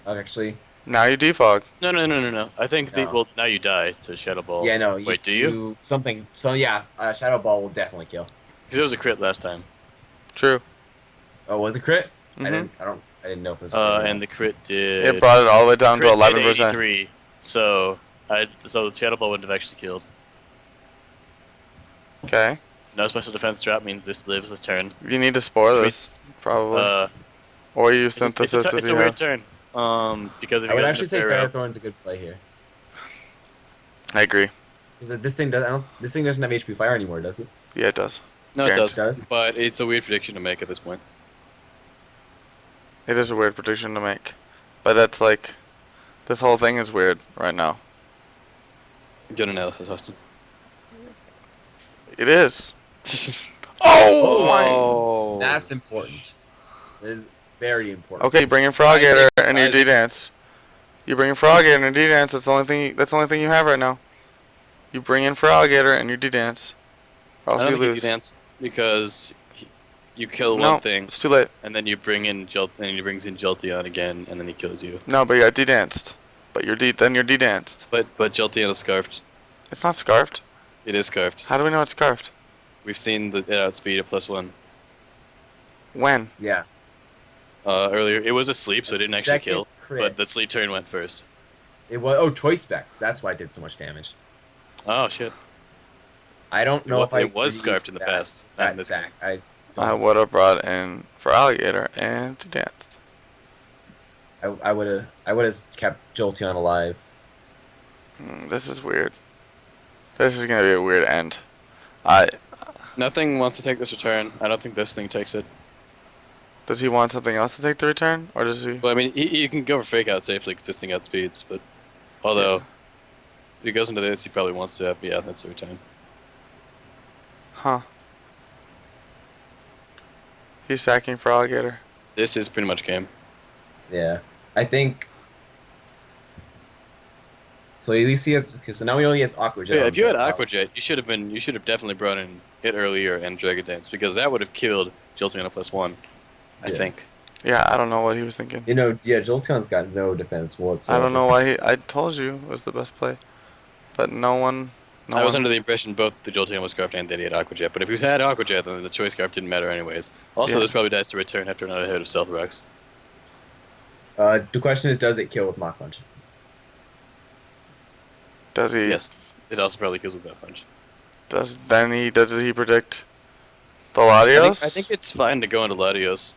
Oh, actually, Now you Defog. No. I think No. well now you die to Shadow Ball. yeah, no. Wait, do you? Something. So yeah, Shadow Ball will definitely kill. Because it was a crit last time. True. Oh, was it crit? Mhm. I didn't know if it was. A crit or And not. the crit did. It brought it all the way down to crit did 11%. 83. So the Shadow Ball wouldn't have actually killed. Okay. No special defense drop means this lives a turn. You need to spore this, probably. Or use Synthesis it's if a you weird have. turn. Because if I you would guys actually say Pharaoh- Ferrothorn's a good play here. I agree. Because this thing doesn't have HP Fire anymore, does it? Yeah, it does. No, it does. It does? But it's a weird prediction to make at this point. It is a weird prediction to make. But that's like... This whole thing is weird right now. Good analysis, Austin. It is. Oh, my... Oh. That's important. That is very important. Okay, you bring in Frogator and your Isaac. D-Dance. You bring in Frogator and your D-Dance. That's the only thing you have right now. You bring in Feraligatr and your D-Dance. Or else I you don't think lose. he danced because you kill No, one thing it's too late. and then you bring in and he brings in Jolteon again and then he kills you. No, but you got D-Danced. But then you're D-Danced. But Jolteon is scarfed. It's not Scarfed. It is scarfed. How do we know it's Scarfed? We've seen it outspeed at +1. When? Yeah. Earlier, it was asleep, so it didn't actually Second kill. crit. But the sleep turn went first. It was Choice Specs. That's why it did so much damage. Oh shit! I don't know if I. It was agree scarfed in the with past. Not in That this sack. I I would have brought in Feraligatr and D-Danced. would have kept Jolteon alive. This is weird. This is gonna be a weird end. Nothing wants to take this return. I don't think this thing takes it. Does he want something else to take the return, or does he? Well, I mean, he can go for fake out safely because this thing outspeeds. But although if he goes into this, he probably wants to have that's the return. Huh? He's sacking Feraligatr. This is pretty much game. Yeah, I think. So at least he has. Okay, so now he only has Aqua Jet. Yeah, on if you had Jet. Aqua Jet, you should have definitely brought in it earlier and Dragon Dance because that would have killed Jolteon at +1. I Yeah. think. Yeah, I don't know what he was thinking. Jolteon's got no defense whatsoever. I don't know why I told you it was the best play, but no one. I was under the impression both the Jolteon was scarfed and that he had Aqua Jet, but if he had Aqua Jet, then the choice scarf didn't matter anyways. Also, Yeah. there's probably dice to return after not ahead of Stealth Rocks. The question is, does it kill with Mach Punch? Does he? Yes, it also probably kills with that punch. Does he predict the Latios? I think it's fine to go into Latios.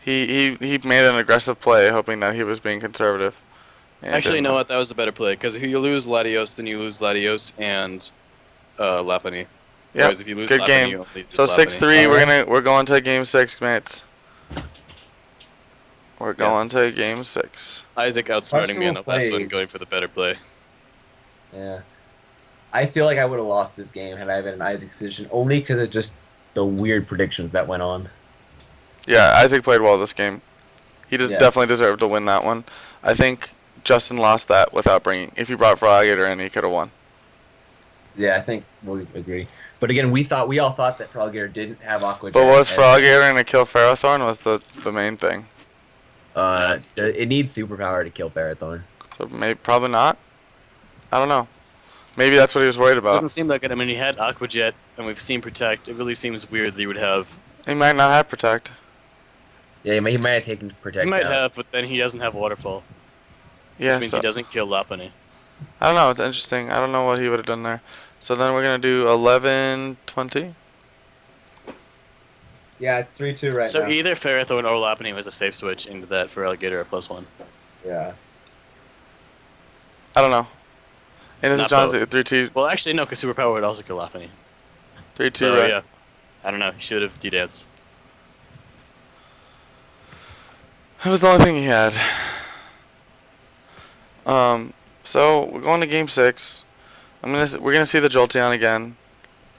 He made an aggressive play, hoping that he was being conservative. and Actually, you didn't. know what? That was the better play because if you lose Latios, then you lose Latios and Lopunny. Yep. Whereas if you lose Good Lopunny, game. you only lose So Lopunny. 6-3. Alright. We're going to game 6, mates. We're going to game 6. Isaac outsmarting me on the last one, Questionable going for the better play. Yeah. I feel like I would have lost this game had I been in Isaac's position, only because of just the weird predictions that went on. Yeah, Isaac played well this game. He just Yeah. definitely deserved to win that one. I think Justin lost that without bringing. If he brought Froggator in, he could have won. Yeah, I think we agree. But again, we all thought that Froggator didn't have Aqua But Jet, was and, Froggator going to kill Ferrothorn was the main thing. it needs superpower to kill Ferrothorn. So maybe probably not. I don't know. Maybe that's what he was worried It about. doesn't seem like it. I mean, he had Aqua Jet, and we've seen Protect. It really seems weird that he would have. He might not have Protect. Yeah, he might have taken Protect He might out. have, but then he doesn't have Waterfall. Yeah, Which means so he doesn't kill Lopunny. I don't know. It's interesting. I don't know what he would have done there. So then we're going to do 11-20. Yeah, it's 3-2 right So now. either Ferrothorn or Lopunny was a safe switch into that for Alligator at +1. Yeah. I don't know. And this is Not John's both. 3-2. Well, actually, no, because Superpower would also kill Lopunny. 3-2, So, right? yeah. I don't know. He should have D-Dance. That was the only thing he had. So we're going to game 6. We're gonna see the Jolteon again.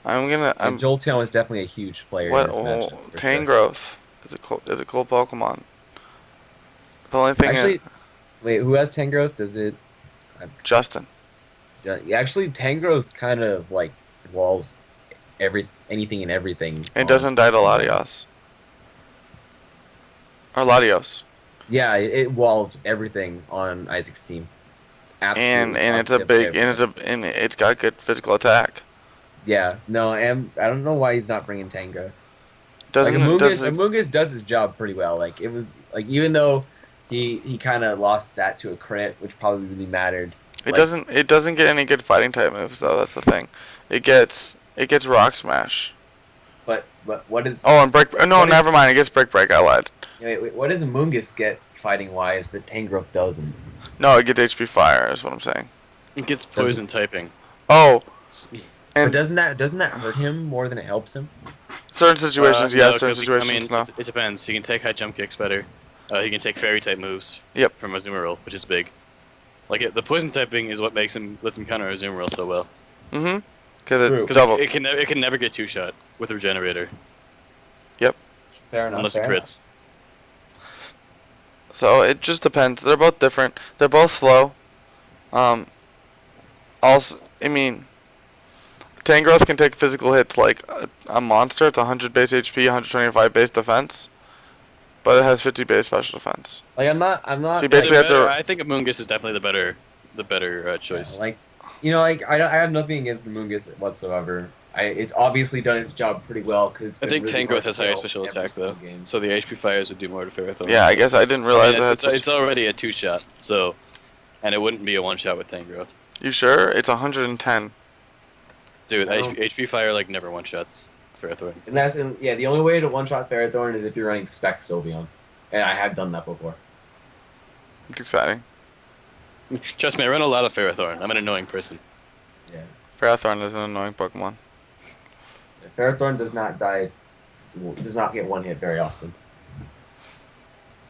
Jolteon was definitely a huge player in What? this matchup. For Tangrowth is a cool Pokemon. The only thing Actually, wait, who has Tangrowth? Does it? Justin. Yeah, actually, Tangrowth kind of like walls anything and everything. It doesn't die to Latios. Or Latios. Yeah, it walls everything on Isaac's team. And Absolutely it's a positive big everything. and it's got good physical attack. Yeah, no, I don't know why he's not bringing Tangrowth. Doesn't like does Amoonguss does his job pretty well. Like it was like even though he kind of lost that to a crit, which probably really mattered. it like, doesn't get any good fighting type moves though. That's the thing. It gets Rock Smash. But what is? Oh, and Brick. No, what is- never mind. It gets Brick Break. I lied. Wait, what does Amoonguss get fighting wise that Tangrowth doesn't? No, it gets HP Fire. Is what I'm saying. It gets poison typing. Oh, But and doesn't that hurt him more than it helps him? certain situations, No, yes. Certain 'cause situations, no. it depends. He can take high jump kicks better. He can take fairy type moves. Yep. From Azumarill, which is big. Like the poison typing is what lets him counter Azumarill so well. Mm-hmm. Because True. it 'Cause double. it can never get 2-shot with Regenerator Fair enough. unless it fair enough. crits. So it just depends. They're both different. They're both slow. Also, I mean, Tangrowth can take physical hits like a monster. It's 100 base HP, 125 base defense, but it has 50 base special defense. Like I'm not. So you basically have to. I think Amoonguss is definitely the better choice. Like, like I have nothing against Amoonguss whatsoever. It's obviously done its job pretty well because I think Tangrowth has higher special attack though, Game. so the HP fires would do more to Ferrothorn. Yeah, I guess I didn't realize I mean, that. it's already a 2-shot, so, and it wouldn't be a 1-shot with Tangrowth. You sure? It's 110. Dude, I don't- HP fire like never 1-shots Ferrothorn. And yeah, the only way to one-shot Ferrothorn is if you're running Spec Sylveon, and I have done that before. It's exciting. Trust me, I run a lot of Ferrothorn. I'm an annoying person. Yeah, Ferrothorn is an annoying Pokemon. Ferrothorn does not get one hit very often.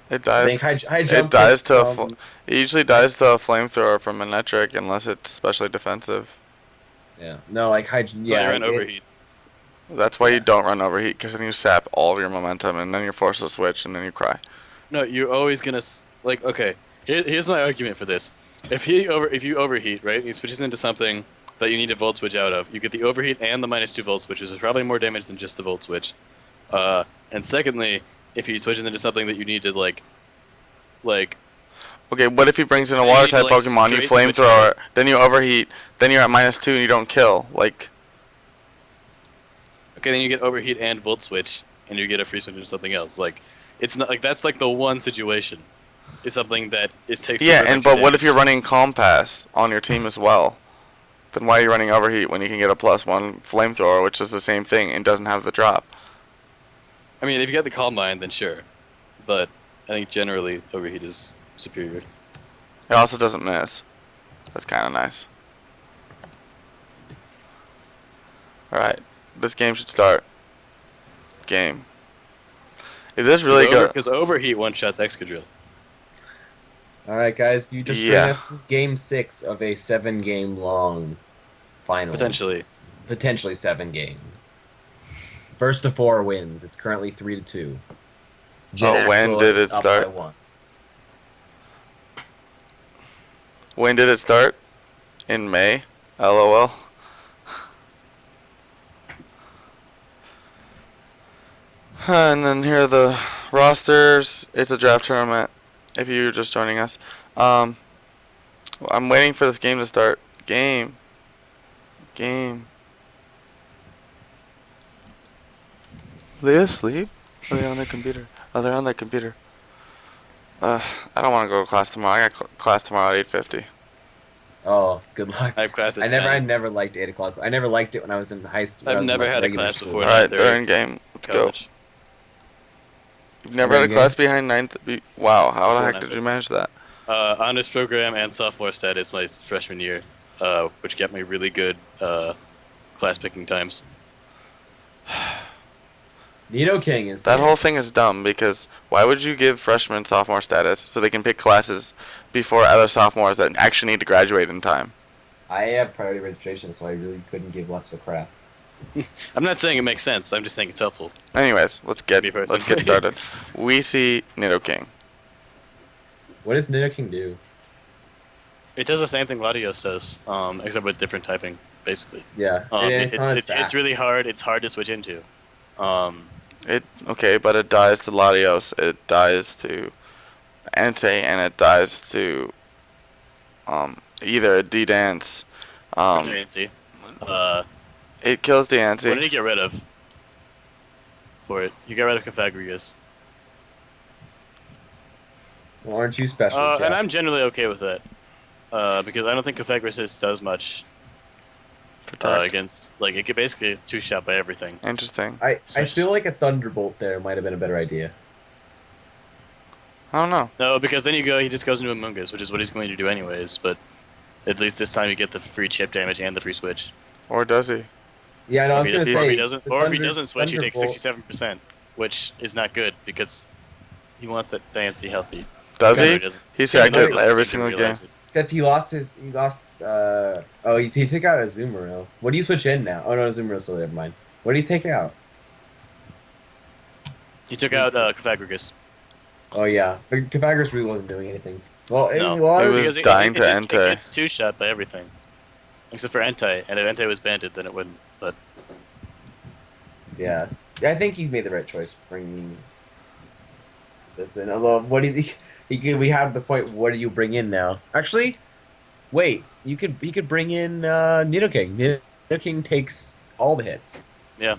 It I dies. think high jump. It dies hits to a from- it usually dies to a flamethrower from Manectric unless it's specially defensive. Yeah, no, like high. So Yeah, I ran overheat. That's why you don't run overheat, because then you sap all of your momentum and then you're forced to switch and then you cry. No, you're always gonna like. Okay, here's my argument for this. If you overheat, right, he switches into something that you need a volt switch out of. You get the overheat and the -2 volt switch, which is probably more damage than just the volt switch. And secondly, if he switches into something that you need to like. Okay, what if he brings in a You water need to, type like, Pokemon, you straight switch flamethrower, then you overheat, then you're at -2 and you don't kill? Like, Okay, then you get overheat and volt switch, and you get a free switch into something else. Like, it's not like that's like the one situation. Is something that takes. yeah, super and extra but what if damage. you're running Calm Pass on your team as well? Then why are you running overheat when you can get a +1 flamethrower, which is the same thing and doesn't have the drop? I mean, if you got the Calm Mind, then sure. But I think generally overheat is superior. It also doesn't miss. That's kind of nice. Alright, this game should start. Game. If this really goes... Because overheat one-shots Excadrill. All right, guys, you just Yeah. this is game 6 of a 7-game long final. Potentially. Potentially 7 game. First to 4 wins. It's currently 3-2. Oh, when did is it up start? by 1. When did it start? In May? LOL. And then here are the rosters. It's a draft tournament. If you're just joining us, I'm waiting for this game to start. Game. Are they asleep? Are they on their computer? Oh, they're on their computer. I don't want to go to class tomorrow. I got class tomorrow at 8:50. Oh, good luck. I have class at I 10. never liked 8 o'clock. I never liked it when I was in high school. I've never had a class before All right, 9:30 they're in game. Let's go. college. You've never had a class behind 9th. Wow, how the Before heck did 9:30. you manage that? Honors program and sophomore status my freshman year, which kept me really good class picking times. Nidoking is That here. whole thing is dumb because why would you give freshmen sophomore status so they can pick classes before other sophomores that actually need to graduate in time? I have priority registration, so I really couldn't give less of a crap. I'm not saying it makes sense. I'm just saying it's helpful. Anyways, let's get Me personally. started. We see Nidoking. What does Nidoking do? It does the same thing Latios does, except with different typing, basically. Yeah, and it's not as fast. It's really hard. It's hard to switch into. But it dies to Latios, it dies to Entei, and it dies to either a D-Dance. Nancy. It kills the What did Entei. he get rid of? For it, you got rid of Pythagoras. Well, aren't you special, Jeff? And I'm generally okay with that, because I don't think Pythagoras does much Protect. against. Like it could basically two-shot by everything. Interesting. I feel like a Thunderbolt there might have been a better idea. I don't know. No, because then he just goes into Amoonguss, which is what he's going to do anyways. But at least this time you get the free chip damage and the free switch. Or does he? Yeah, no, I was Or gonna if say. he doesn't, the or if he doesn't switch, you take Thunderbolt- 67%, which is not good because he wants that Diancie healthy. Does Or he? doesn't. He sacked Or it he doesn't every seem to single game. realize it. Except he lost. He took out a Azumarill. What do you switch in now? Oh no, Azumarill, so never mind. What do you take out? He took out Pythagoras. Oh yeah, Pythagoras really wasn't doing anything. Well, No. it was. It was Because dying to It Entei. gets two-shot by everything. Except for Entei, and if Entei was banded, then it wouldn't. But Yeah, I think he made the right choice bringing this in. Although, what do you think? We have the point. What do you bring in now? Actually, wait. He could bring in Nidoking. Nidoking takes all the hits. yeah,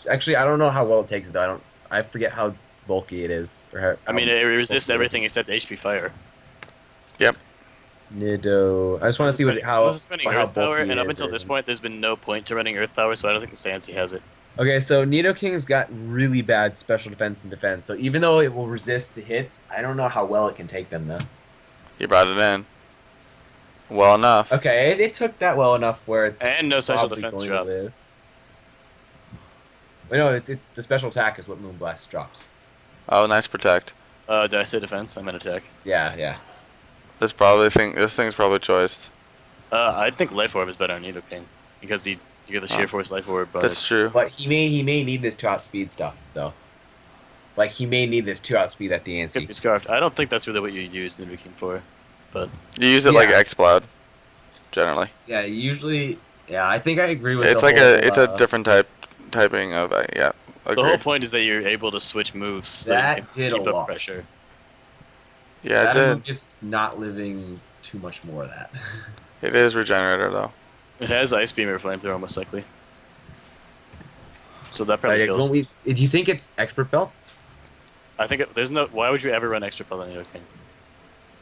Actually, I don't know how well it takes it though. I forget how bulky it is. Or how, I mean it resists bulky it is. everything except HP Fire. Nido. I just want to see This is running how Earth Power, bulky and it up is until or this isn't. point, there's been no point to running Earth Power, so I don't think the Diancie has it. Okay, so Nidoking's got really bad special defense and defense. So even though it will resist the hits, I don't know how well it can take them though. He brought it in. Well enough. Okay, it took that well enough where it's And no special probably defense going drop. to live. Wait, no, the special attack is what Moonblast drops. Oh, nice protect. Did I say defense? I meant attack. Yeah. This thing's probably choiced. I think Life Orb is better on Nidoking because you get the Sheer Force Life Orb bonus. That's true. But he may need this 2 outspeed stuff though. Like he may need this 2 outspeed at the Could be ANC. Scarfed. I don't think that's really what you use Nidoking for, but You use it like Yeah. X-Blood, generally. Yeah, usually. Yeah, I think I agree with. It's the like whole, it's a different typing of yeah. the whole Agreed. point is that you're able to switch moves so That you can did a keep up lot. pressure. Yeah, it that did. move is not living too much more of that. It is regenerator though. It has Ice Beam or Flamethrower most likely. So that probably Like, kills. do you think it's expert belt? I think there's no. Why would you ever run extra Pelt on Nidoking?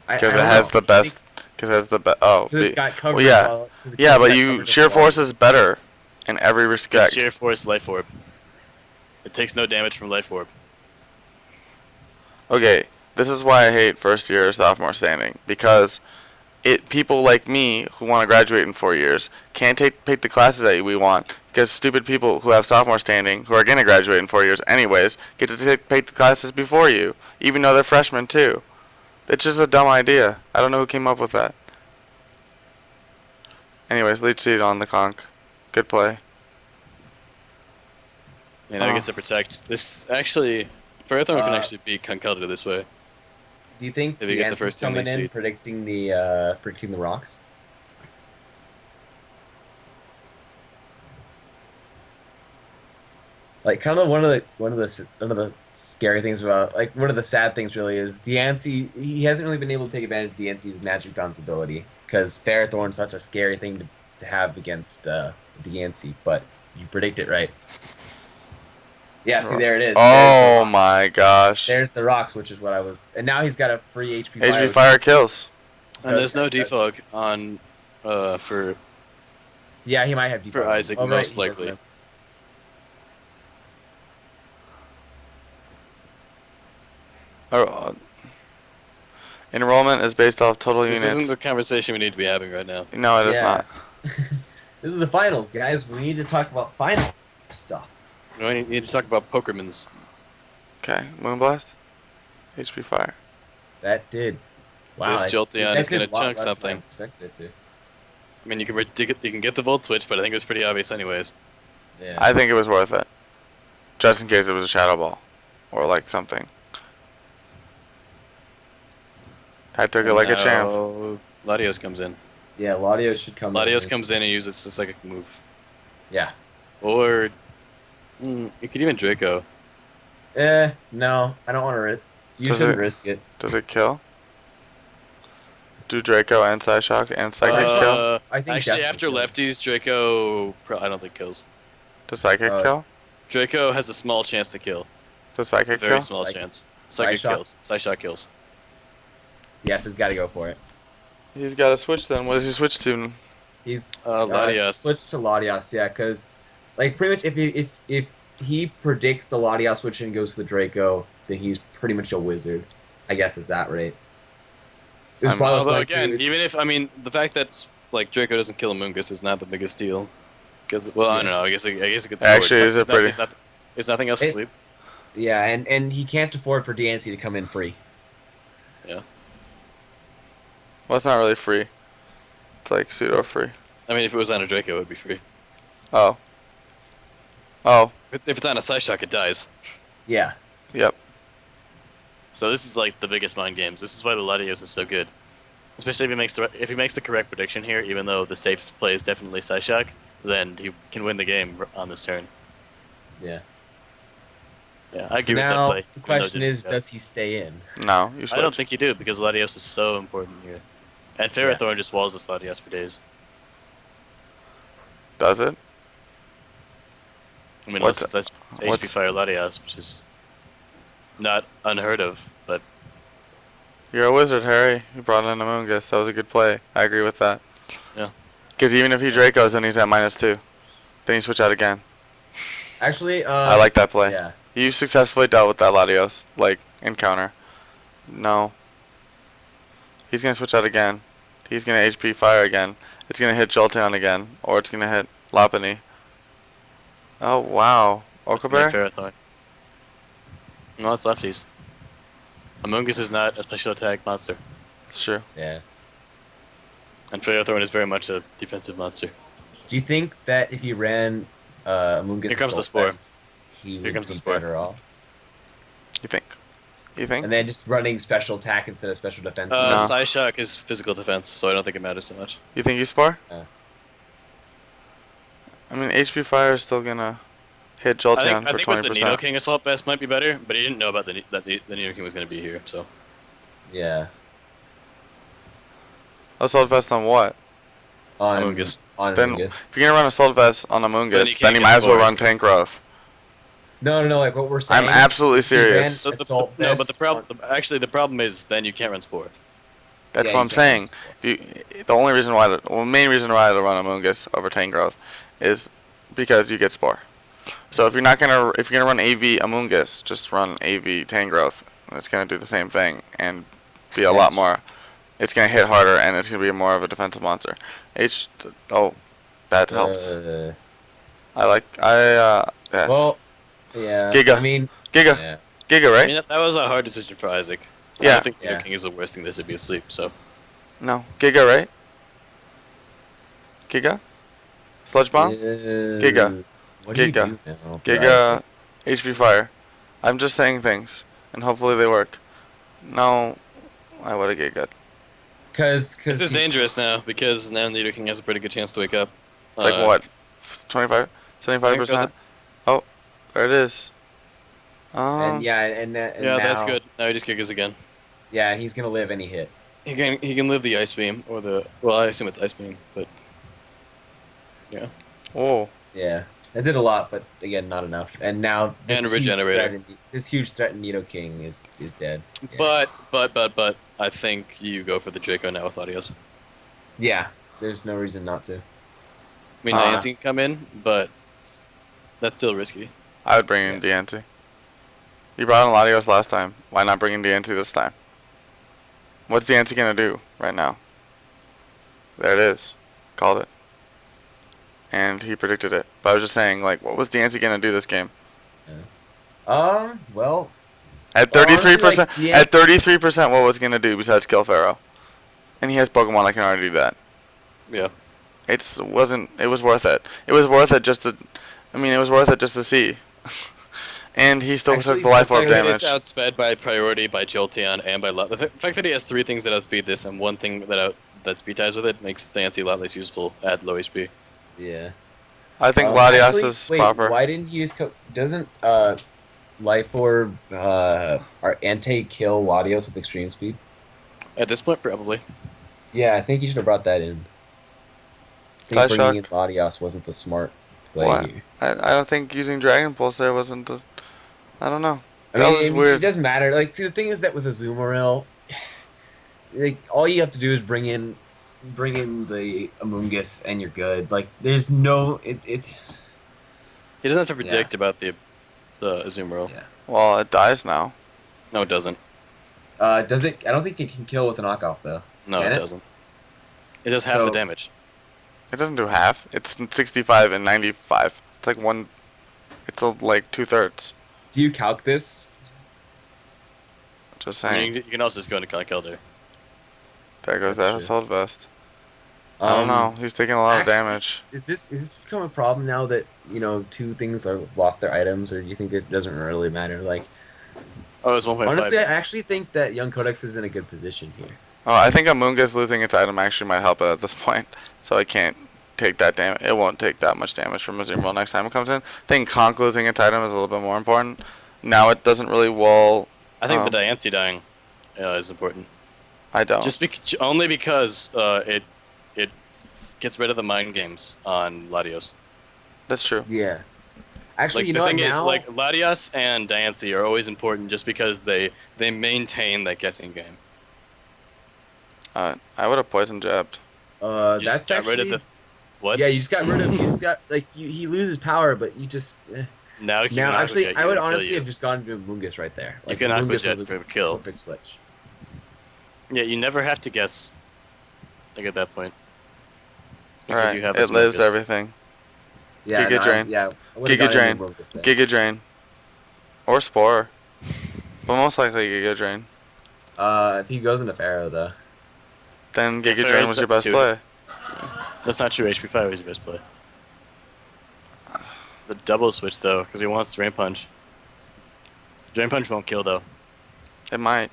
Because it has the best. Because it has the best. Oh, Because it's got coverage. well, yeah. 'cause it Yeah, got but coverage Sheer of Force walls. is better in every It's respect. Sheer Force Life Orb. It takes no damage from Life Orb. Okay, this is why I hate first year sophomore standing, because people like me who want to graduate in 4 years can't take the classes that we want because stupid people who have sophomore standing who are going to graduate in 4 years anyways get to take the classes before you, even though they're freshmen too. It's just a dumb idea. I don't know who came up with that. Anyways, lead seed on the conch. Good play. You know, it gets to protect. This actually, Ferrothorn can actually beat Conkeldurr this way. Do you think If he gets the Deance's first coming unique in seed. predicting the rocks? Like kind of one of the scary things about like one of the sad things really is Deancey. He hasn't really been able to take advantage of Deancey's magic bounce ability because Ferrothorn's such a scary thing to have against Deancey. But you predict it right. Yeah, see there it is. There's the Oh rocks. my gosh. There's the rocks, which is what I was. And now he's got a free HP fire. HV which fire kills. And there's no does- defog on for Yeah, he might have defog. Isaac, Oh, right, most he doesn't likely. have- Uh, Enrollment is based off total This units. isn't the conversation we need to be having right now. No, it is Yeah. not. This is the finals, guys. We need to talk about final stuff. We need to talk about Pokermans. Okay, Moonblast. HP fire. That did. Wow. This that- Jolteon that is did gonna a lot chunk less than I something. expected it to. I mean, you can get the Volt Switch, but I think it was pretty obvious anyways. Yeah. I think it was worth it. Just in case it was a Shadow Ball. Or like something. I took it like a champ. Now Latios comes in. Yeah, Latios should come in. Latios comes in and uses the psychic move. Yeah. Or you could even Draco. No, I don't want to risk. You Does shouldn't it- risk it. Does it kill? Do Draco and Psyshock and Psychic kill? I think Actually, definitely after kills. lefties, Draco I don't think kills. Does Psychic kill? Draco has a small chance to kill. Does Psychic Very kill? small Psych- chance. Psychic Psyshock? kills. Psyshock kills. Yes, he's got to go for it. He's got to switch then. What does he switch to? He's Latios. switch to Latios, yeah, because like pretty much if he predicts the Latios switch and goes to the Draco, then he's pretty much a wizard. I guess at that rate. It was I'm- probably Although going again, to- even if the fact that like Draco doesn't kill Amoonguss is not the biggest deal. Because I don't know. I guess it could. Actually, is it pretty- Is nothing else to It's- sleep? yeah, and he can't afford for Dancy to come in free. Yeah. Well, it's not really free. It's like pseudo free. I mean, if it was on a Draco, it would be free. Oh. Oh. If it's on a Psyshock, it dies. Yeah. Yep. So this is like the biggest mind games. This is why the Latios is so good. Especially if he makes the correct prediction here, even though the safe play is definitely Psyshock, then he can win the game on this turn. Yeah. Yeah, I So agree with that now play. the even though question it is, didn't go. does he stay in? No, you switch. I don't think you do because Latios is so important here, and Ferrothorn just walls this Latios for days. Does it? I mean, What's- that's HP what's- Fire Latios, which is not unheard of, but You're a wizard, Harry. You brought in Amoonguss. That was a good play. I agree with that. Yeah. Because even if he Dracos, then he's at -2. Then you switch out again. Actually, I like that play. Yeah. You successfully dealt with that Latios, like, encounter. No. He's going to switch out again. He's going to HP fire again. It's going to hit Jolteon again. Or it's going to hit Lopunny. Oh, wow. it's gonna be Okabear? Ferrothorn. No, it's lefties. Amoonguss is not a special attack monster, It's true. Yeah. and Ferrothorn is very much a defensive monster. Do you think that if he ran Amoonguss Here comes the Assault spore. Vest, he would comes the be spore. better off? You think? You think? And then just running special attack instead of special defense. No. Psyshock is physical defense, so I don't think it matters so much. You think you spar? Yeah. I mean, HP fire is still going to hit I Jolteon think for with the 20%. Nino King Assault Vest might be better, but he didn't know about that the Nino King was going to be here, so. Yeah. Assault vest on what? On Amoonguss. On Then, Amoonguss. if you're gonna run assault vest on Then Amoonguss, you then can't you get might as well spores. run tank growth. No, like what we're saying. I'm absolutely is he ran serious. So Assault no, but Vest the problem, actually, the problem is then you can't run Spore. That's Yeah, what you I'm can't saying. run If you, the only reason why, the main reason why to run Amoonguss over tank growth is because you get spore. So if you're gonna run AV Amoonguss, just run AV tank growth. It's gonna do the same thing and be a lot Yes. more. It's gonna hit harder and it's gonna be more of a defensive monster. That helps. Yes. Well, yeah. Giga. I mean, Giga, yeah. Giga, I right? mean, that was a hard decision for Isaac. I Yeah. don't think Nino Yeah. King is the worst thing that should be asleep, so. No, Giga, right? Giga, Sludge Bomb. Giga. What do you Giga. do now? Giga, HP fire. I'm just saying things, and hopefully they work. No, I would have get good. Because This is dangerous now because now Nido King has a pretty good chance to wake up. It's like what? 25? I think it goes 75%? up. Oh, there it is. And yeah, and Yeah, now, that's good. Now he just gigas again. Yeah, and he's gonna live any hit. He can live the ice beam or the I assume it's ice beam, but yeah. Oh. Yeah, that did a lot, but again, not enough. And now this And a huge regenerator. threat in, this huge threat in Nido King is dead. Yeah. But I think you go for the Draco now with Latios. Yeah, there's no reason not to. I mean, Uh. Nancy can come in, but that's still risky. I would bring in DNT. You brought in Latios last time. Why not bring in DNT this time? What's DNT gonna do right now? There it is. Called it. And he predicted it. But I was just saying, like, what was DNT gonna do this game? Well, At Well, honestly, 33%, like, at 33%, what was he gonna do besides kill Pharaoh? And he has Pokemon that can already do that. Yeah. It was worth it. It was worth it just to, it was worth it just to see. And he still Actually, took the life orb the thing damage. It's outsped by priority, by Jolteon, and by the fact that he has 3 things that outspeed this and 1 thing that speed ties with it makes Nancy a lot less useful at low HP. yeah. I think Latios Actually, is wait, proper. why didn't you use? Doesn't Life Orb or anti-kill Latios with extreme speed? At this point, probably. Yeah, I think you should have brought that in. I Tie think bringing in Shock. Latios wasn't the smart play What? here. I don't think using Dragon Pulse there wasn't the. I don't know. I That mean, was it weird. doesn't matter. Like, see, the thing is that with Azumarill, like, all you have to do is bring in the Amoonguss and you're good. Like, there's no it. He doesn't have to predict about the Azumarill. Yeah. Well, it dies now. No, it doesn't. Does it? I don't think it can kill with a knockoff though. No, Can it it? doesn't. It does half So- the damage. It doesn't do half. It's 65 and 95. It's like one. It's like 2/3. Do you calc this? Just I saying. mean, you can also just go into Clock Elder. There goes That's that true. assault vest. I don't know. He's taking a lot of damage. Is this become a problem now that 2 things are lost their items, or do you think it doesn't really matter? Like, Oh, it's 1.5. honestly, I actually think that YoungCodex is in a good position here. Oh, I think Amoonguss losing its item actually might help it at this point. So it can't take that damage. It won't take that much damage from Azumarill next time it comes in. I think Conk losing its item is a little bit more important. Now it doesn't really wall. I think the Diancie dying is important. I don't. Only because it gets rid of the mind games on Latios. That's true. Yeah. Actually, Like, you the know thing what, is, now? like, Latias and Diancie are always important just because they maintain that guessing game. I would have poison jabbed. You just That's got actually... rid of the what? Yeah, you just got rid of... You just got... Like, he loses power, but you just... Now, you Now, can actually, Aqua Jet I would you and kill honestly you. have just gone to Moongus right there. Like, can Aqua Moongus Jet was a for a kill. perfect switch. Yeah, you never have to guess. Like at that point. Alright, you have it lives Asmodeus. Yeah, everything. Giga no, Drain. Yeah, I would've Giga gone Drain. into Moongus there. Giga Drain. Or Spore. But most likely Giga Drain. If he goes into Pharaoh, though. Then Yeah, Giga Drain Pharaoh's was your up best two. play. That's not true. HP5 is your best play. The double switch though, because he wants Drain Punch. Drain Punch won't kill though. It might.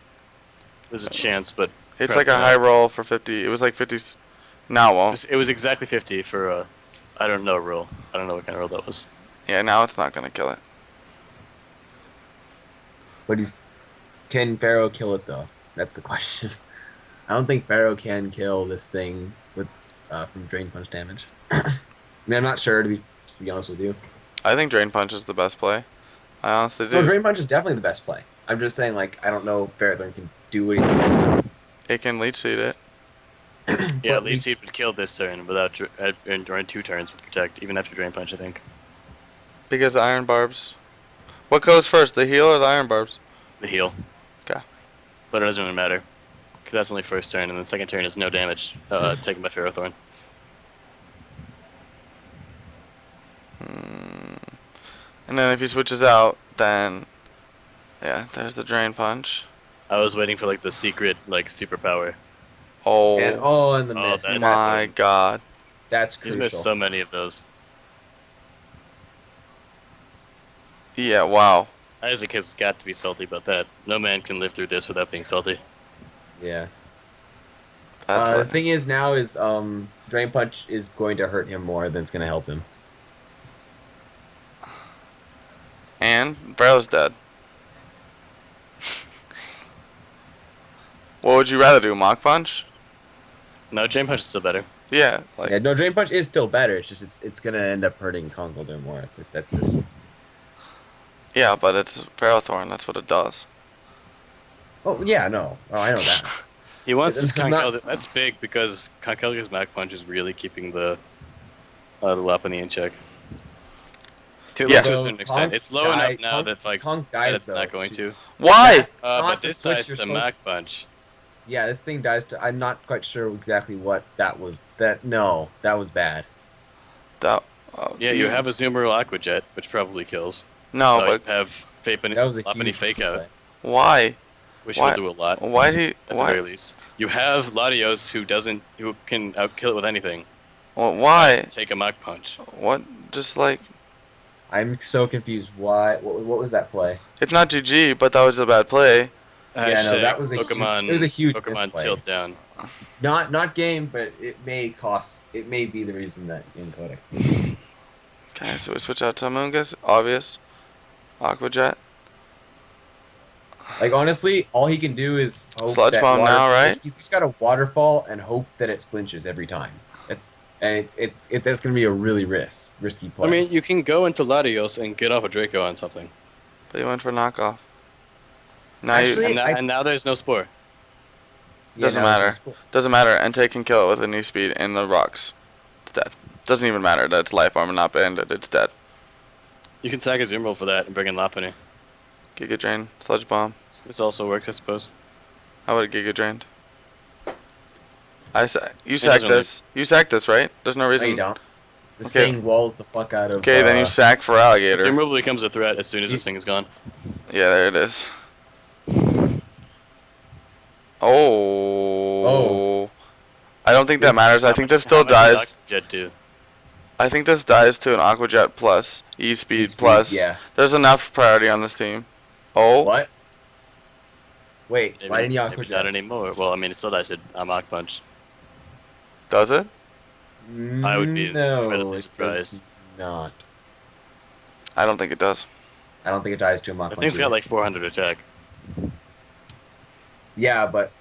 There's a chance, but It's Crap, like a no. high roll for 50. It was like 50. Now it won't. it was exactly 50 for I don't know roll. I don't know what kind of roll that was. Yeah, now it's not going to kill it. But can Pharaoh kill it, though? That's the question. I don't think Pharaoh can kill this thing with from Drain Punch damage. I mean, I'm not sure, to be honest with you. I think Drain Punch is the best play. I honestly do. No, Drain Punch is definitely the best play. I'm just saying, like, I don't know if Pharaoh can do anything. It can leech seed it. Yeah, But Leech Seed would kill this turn without during 2 turns with Protect, even after Drain Punch, I think. Because Iron Barbs. What goes first, the heal or the Iron Barbs? The heal. Okay. But it doesn't really matter. Because that's only first turn, and the second turn is no damage taken by Ferrothorn. And then if he switches out, then... Yeah, there's the Drain Punch. I was waiting for like the secret like superpower. Oh, And the Oh, miss. that's- my god. That's He's crucial. missed so many of those. Yeah, wow. Isaac has got to be salty about that. No man can live through this without being salty. Yeah. That's The like, thing is now is Drain Punch is going to hurt him more than it's going to help him. and Barrow's dead. What would you rather do, Mach Punch? No, Jane Punch is still better. Yeah, like Yeah, no, Drain Punch is still better. It's just it's going to end up hurting Conkeldurr more. It's just that's just. yeah, but it's Ferrothorn. That's what it does. Oh yeah, no, I know that. He wants It's not- Conkeldurr. That's big because Conkeldurr's Mach Punch is really keeping the Lopunny in check. To Yeah. a certain extent. It's low enough now that Conk that dies it's though. not going to. Why? That's not But the this switch dies you're to supposed Mach Punch. Yeah, this thing dies to. I'm not quite sure exactly what that was. That was bad. That, Yeah, you have a Zoomerl Aqua Jet, which probably kills. No, So but you have That was a Lopunny huge Fake Out, play. why? which Why- will do a lot. Why do you, At the why? very least, you have Latios who can outkill it with anything. Well, why? Take a Mach Punch. What? Just like I'm so confused. Why? What was that play? it's not GG, but that was a bad play. Yeah, no, that Hashtag was a Pokemon. it was a huge Pokemon misplay. tilt down. Not game, but it may cost. It may be the reason that YoungCodex loses. Okay, so we switch out to Amoonguss. Obvious. Aqua Jet. Like honestly, all he can do is hope Sludge that Bomb now, right? He's just got a waterfall and hope that it flinches every time. That's gonna be a really risky play. I mean, you can go into Latios and get off a Draco on something. But you went for knockoff. Now Actually, you, And now there's no Spore. Yeah, doesn't now it's matter. just- doesn't matter. Entei can kill it with a knee speed in the rocks. It's dead. Doesn't even matter that it's life armor, not banded. It's dead. You can sack a Zoomerl for that and bring in Lopunny. Giga Drain, Sludge Bomb. This also works, I suppose. How would it Giga Drained? You doesn't sack this. You sack this, right? There's no No, reason. you don't. This Okay. thing walls the fuck out of. Okay, then you sack for Alligator. Zoomerl becomes a threat as soon as this thing is gone. Yeah, there it is. Oh. I don't think that This- matters. I think this still How much did dies. Aqua Jet do? I think this dies to an Aqua Jet plus E-Speed E-Speed, plus. yeah. There's enough priority on this team. Oh. What? Wait, Maybe, why didn't you maybe Aqua not Jet? anymore. Well, I mean, it still dies to a Mach Punch. Does it? I would be no, incredibly it surprised. does not. I don't think it does. I don't think it dies to a Mach The Punch thing's got either. like 400 attack. Yeah, but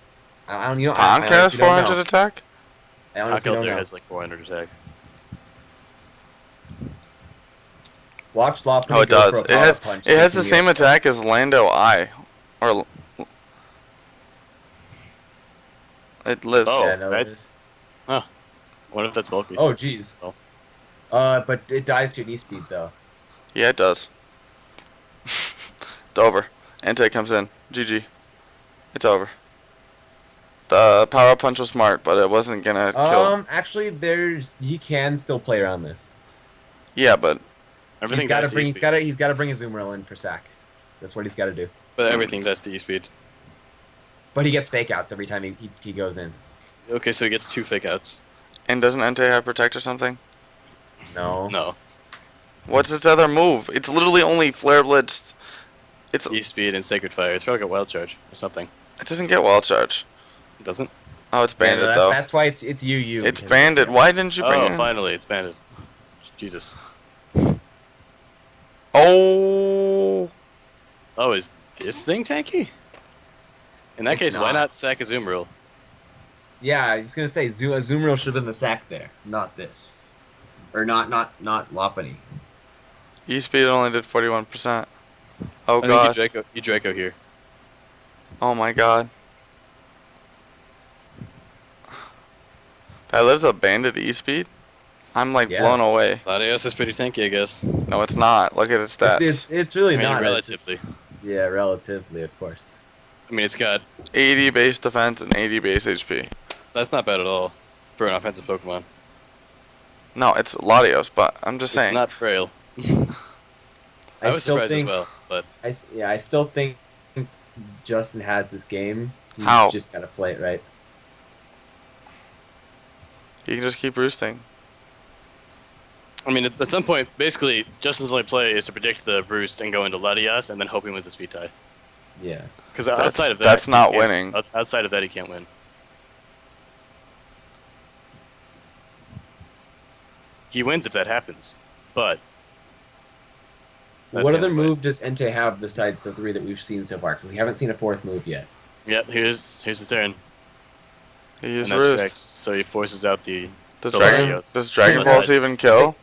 I don't. You know, Tonk has honestly don't 400 know. attack? I honestly don't Conkeldurr know. has like 400 attack. Watch Lopunny Oh, it go does. for a It power has punch it has the thinking same attack as Lando Eye. Or it lives. Oh, Yeah, no, right. it is. What if that's bulky? Oh, jeez. Oh. But it dies to an E-Speed though. Yeah, it does. It's over. Entei comes in. GG. It's over. The power punch was smart, but it wasn't gonna kill. Actually, he can still play around this. Yeah, but Everything He's got to dies bring. to E-Speed. He's got to bring his Zoomerl in for sack. That's what he's got to do. But everything dies to E-Speed. But he gets fake outs every time he goes in. Okay, so he gets 2 fake outs. and doesn't Entei have protect or something? No. No. What's its other move? It's literally only flare blitzed. It's E-Speed and Sacred Fire. It's probably got Wild Charge or something. it doesn't get wild charge. It doesn't? Oh, it's banded Yeah, though. That's why it's UU. It's banded. Why didn't you bring Oh, it? finally, it's banded. Jesus. Oh. Oh, is this thing tanky? In that It's case, why not. not sack a Zoomerl? Yeah, I was gonna say Zoomerl should have been the sack there, not this, or not Lopunny. E-Speed only did 41%. Oh I think god. you Draco here. Oh my god. That lives a banded E-Speed? I'm like Yeah. blown away. Latios is pretty tanky, I guess. No, it's not. Look at its stats. It's really I mean, not. It's just- relatively. yeah, relatively, of course. I mean, it's got... 80 base defense and 80 base HP. That's not bad at all for an offensive Pokemon. No, it's Latios, but I'm just saying. It's not frail. I was still surprised think, as well, but I still think Justin has this game. He's How? just gotta play it right. You can just keep roosting. I mean, at some point, basically, Justin's only play is to predict the roost and go into Latias and then hope he wins the speed tie. Yeah. Because outside of that, that's not he can't- winning. Outside of that, he can't win. He wins if that happens, but that's What the other only way. move does Entei have besides the 3 that we've seen so far? 'Cause we haven't seen a 4th move yet. Yep, here's his turn, He and used that's roost. correct. So he forces out the. Does the Dragon Latios. does Dragon Unless Pulse I- even kill?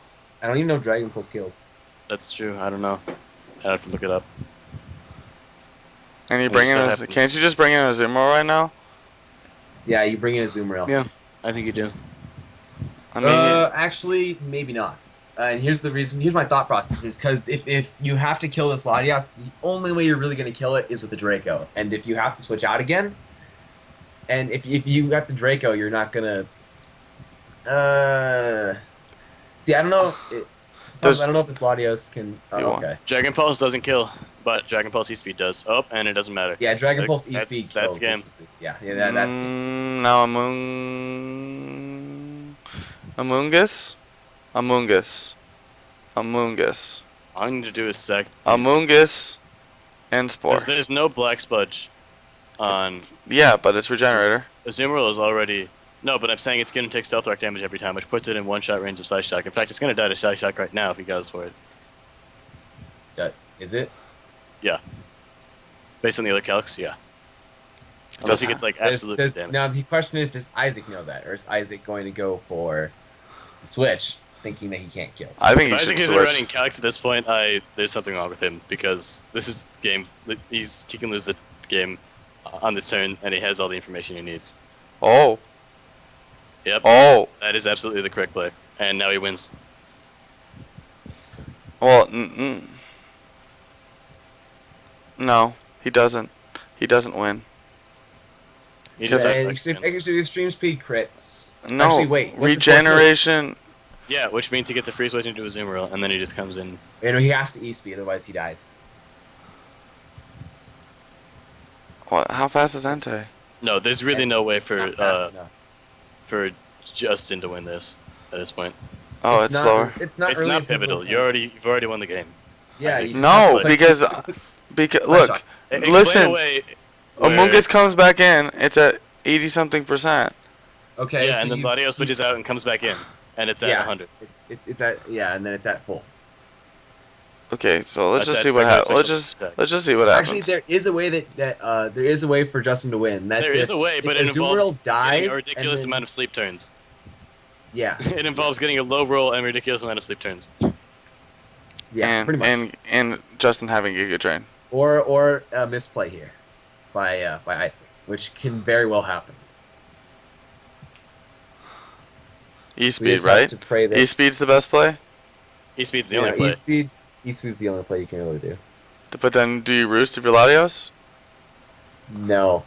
I don't even know if Dragon Pulse kills. That's true. I don't know. I have to look it up. And you It bring in so a happens. can't you just bring in a Zoomer right now? Yeah, you bring in a zoom rail. Yeah, I think you do. I mean, Actually, maybe not. And here's the reason. Here's my thought process: is because if you have to kill this Latias, the only way you're really going to kill it is with the Draco. And if you have to switch out again, and if you have to Draco, you're not gonna. See, I don't know. Does- I don't know if this Latios can. You won't. Okay. Dragon Pulse doesn't kill, but Dragon Pulse E-Speed does. Oh, and it doesn't matter. Yeah, Dragon Like, Pulse that's- E-Speed kills. that's game. which is that's game. now Amoongus, All I need to do is sec. Amoongus, and Spore. There's no Black Spudge on. Yeah, but it's Regenerator. Azumarill is already. No, but I'm saying it's going to take Stealth Rock damage every time, which puts it in one-shot range of Psyshock. In fact, it's going to die to Psyshock right now if he goes for it. Is it? Based on the other calcs, yeah. Unless he gets like absolute damage. Now the question is, does Isaac know that, or is Isaac going to go for the switch, thinking that he can't kill? I think If he Isaac should isn't switch. running calcs at this point, there's something wrong with him because this is the game. He can lose the game on this turn, and he has all the information he needs. Oh, Yep, oh. that is absolutely the correct play, and now he wins. Well, no, he doesn't. He doesn't win. He Because just And has second. extreme speed crits. No, Actually, wait. what's the score? regeneration. Yeah, which means he gets a free switch into a Azumarill, and then he just comes in. And he has to E-speed, otherwise he dies. What? How fast is Entei? No, there's really no way Not fast enough. for Justin to win this at this point. Oh, it's not, slower. It's not. It's really not a pivotal pivotal. You've already won the game. Yeah. Isaac. You just No, have to- because look, Psyshock. Explain listen. away where- Amoongus comes back in. It's at 80 something %. Okay. Yeah, so and then you- Latios switches out and comes back in, and it's at Yeah. 100. It's at and then it's at full. Okay, so let's That's just that see what regular happens. special Let's just see what happens. Actually, there is a way that there is a way for Justin to win. That's There is a way, if but the it involves Azumarill dies getting a ridiculous and then- amount of sleep turns. Yeah. It involves getting a low roll and ridiculous amount of sleep turns. Yeah. and, pretty much. and Justin having Giga Drain. Or a misplay here by Isaac, which can very well happen. We E-Speed, just have right? to pray that E-Speed's the best play? E-Speed's the only play. E-speed's the only play you can really do. But then do you roost if you're Latios? No.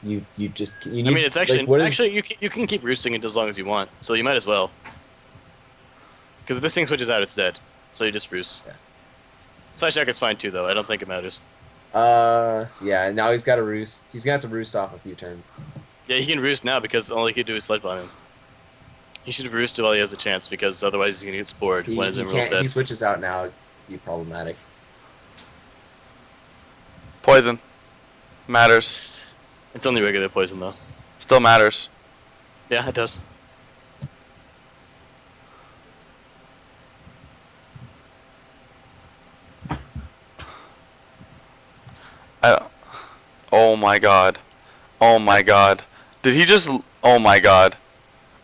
You just you need. I mean, it's actually like, what is- actually you can keep roosting it as long as you want, so you might as well. Because if this thing switches out, it's dead. So you just roost. Yeah. Psyshock is fine too, though. I don't think it matters. Yeah. Now he's got to roost. He's gonna have to roost off a few turns. Yeah, he can roost now because all he can do is sludge bomb him. He should roost while he has a chance because otherwise he's gonna get spored He, when his he Emerald's can't. He dead. switches out now. It'd be problematic. Poison. Matters. It's only regular poison though. Still matters. Yeah, it does. Oh my god. Oh my god. Did he just... Oh my god.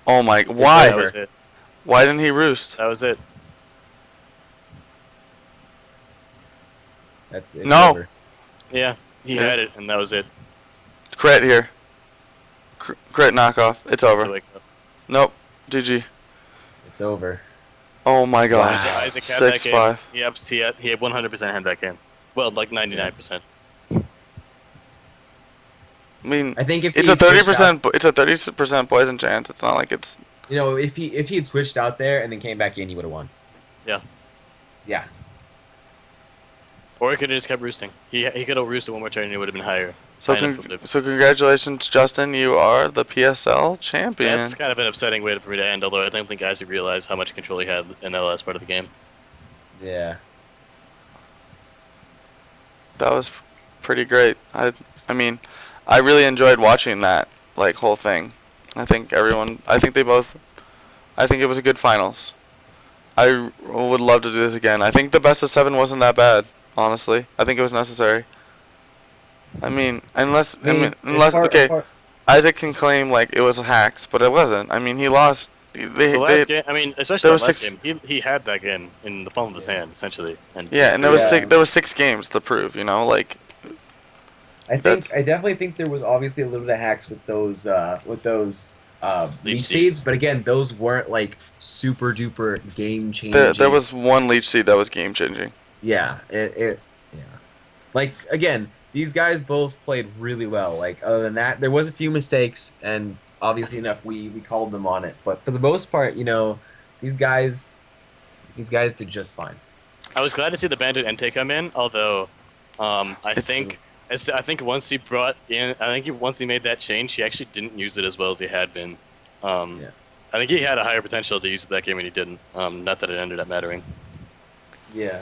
Oh my... That Why? was it. Why didn't he roost? That was it. That's it. No. Over. Yeah, he Yeah. had it, and that was it. Crit here. Crit knockoff. It's So over. wake up. Nope. GG. It's over. Oh my god. Wow. Isaac had that game. 6-5. Yep, he had 100% had that game. Well, like 99%. I mean, I think if it's he a had switched 30%. It's a 30% poison chance. It's not like it's... out- You know, if he had switched out there and then came back in, he would have won. Yeah. Yeah. Or he could have just kept roosting. He could have roosted one more turn and it would have been higher. So so congratulations, Justin. You are the PSL champion. That's kind of an upsetting way for me to end, although I don't think Isaac realized how much control he had in that last part of the game. Yeah. That was pretty great. I mean, I really enjoyed watching that whole thing. I think it was a good finals. I would love to do this again. I think the best of 7 wasn't that bad, honestly. I think it was necessary. I mean, Isaac can claim it was hacks, but it wasn't. I mean, he lost. The last game, I mean, especially the last game, he had that game in the palm of his hand, essentially. And there was 6 games to prove. I definitely think there was obviously a little bit of hacks with those leech seeds, but again, those weren't super duper game changing. There was one leech seed that was game changing. Yeah, again, these guys both played really well. Other than that, there was a few mistakes, and obviously enough we called them on it. But for the most part, these guys did just fine. I was glad to see the Bandit Entei come in, although I think once he made that change, he actually didn't use it as well as he had been. I think he had a higher potential to use it that game, and he didn't. Not that it ended up mattering. Yeah.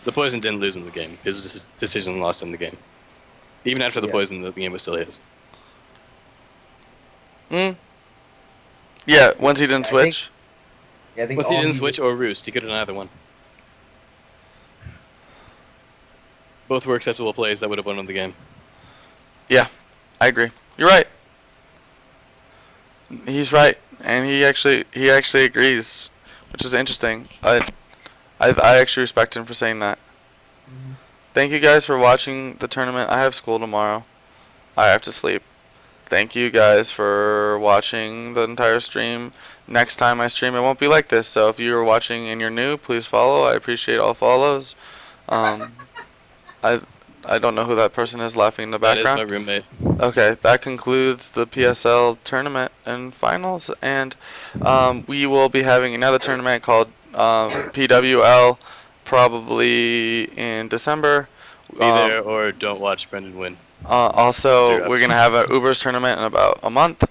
The poison didn't lose in the game. His decision lost in the game. Even after the poison, the game was still his. Yeah, once he didn't switch. I think once he didn't switch or roost, he could have done either one. Both were acceptable plays that would have won the game. Yeah, I agree. You're right. He's right, and he actually agrees, which is interesting. I actually respect him for saying that. Thank you guys for watching the tournament. I have school tomorrow. I have to sleep. Thank you guys for watching the entire stream. Next time I stream, it won't be like this. So if you're watching and you're new, please follow. I appreciate all follows. I don't know who that person is laughing in the background. That is my roommate. Okay, that concludes the PSL tournament and finals, and we will be having another tournament called PWL probably in December. Be there or don't watch Brendan win. Also, we're going to have an Ubers tournament in about a month,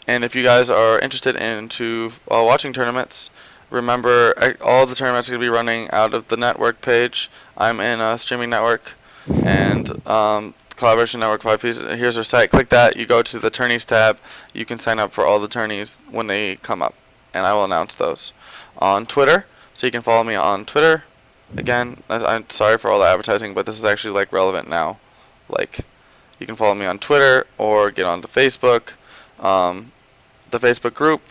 and if you guys are interested into watching tournaments, remember all the tournaments are going to be running out of the network page. I'm in a streaming network, and Collaboration Network 5Ps. Here's our site. Click that. You go to the tourneys tab. You can sign up for all the tourneys when they come up, and I will announce those on Twitter. So you can follow me on Twitter. Again, I'm sorry for all the advertising, but this is actually relevant now. You can follow me on Twitter or get onto Facebook, the Facebook group,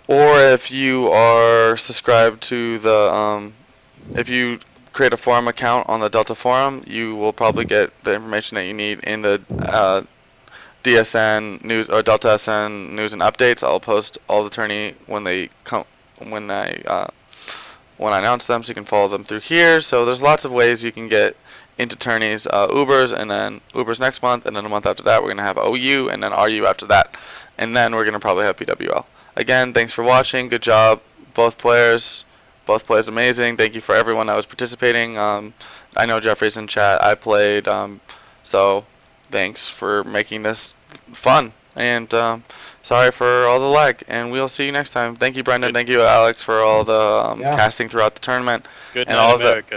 or if you are subscribed to the if you create a forum account on the Delta forum, you will probably get the information that you need in the DSN news or Delta SN news and updates. I'll post all the tourney when they come when I announce them, so you can follow them through here. So there's lots of ways you can get into tourneys, Ubers, and then Ubers next month, and then a month after that we're going to have OU, and then RU after that, and then we're going to probably have PWL. Again, thanks for watching. Good job, both players amazing. Thank you for everyone that was participating. I know Jeffrey's in chat. I played, so thanks for making this fun, and sorry for all the lag, and we'll see you next time. Thank you, Brendan. Thank you, Alex, for all the casting throughout the tournament. Good and night, all America.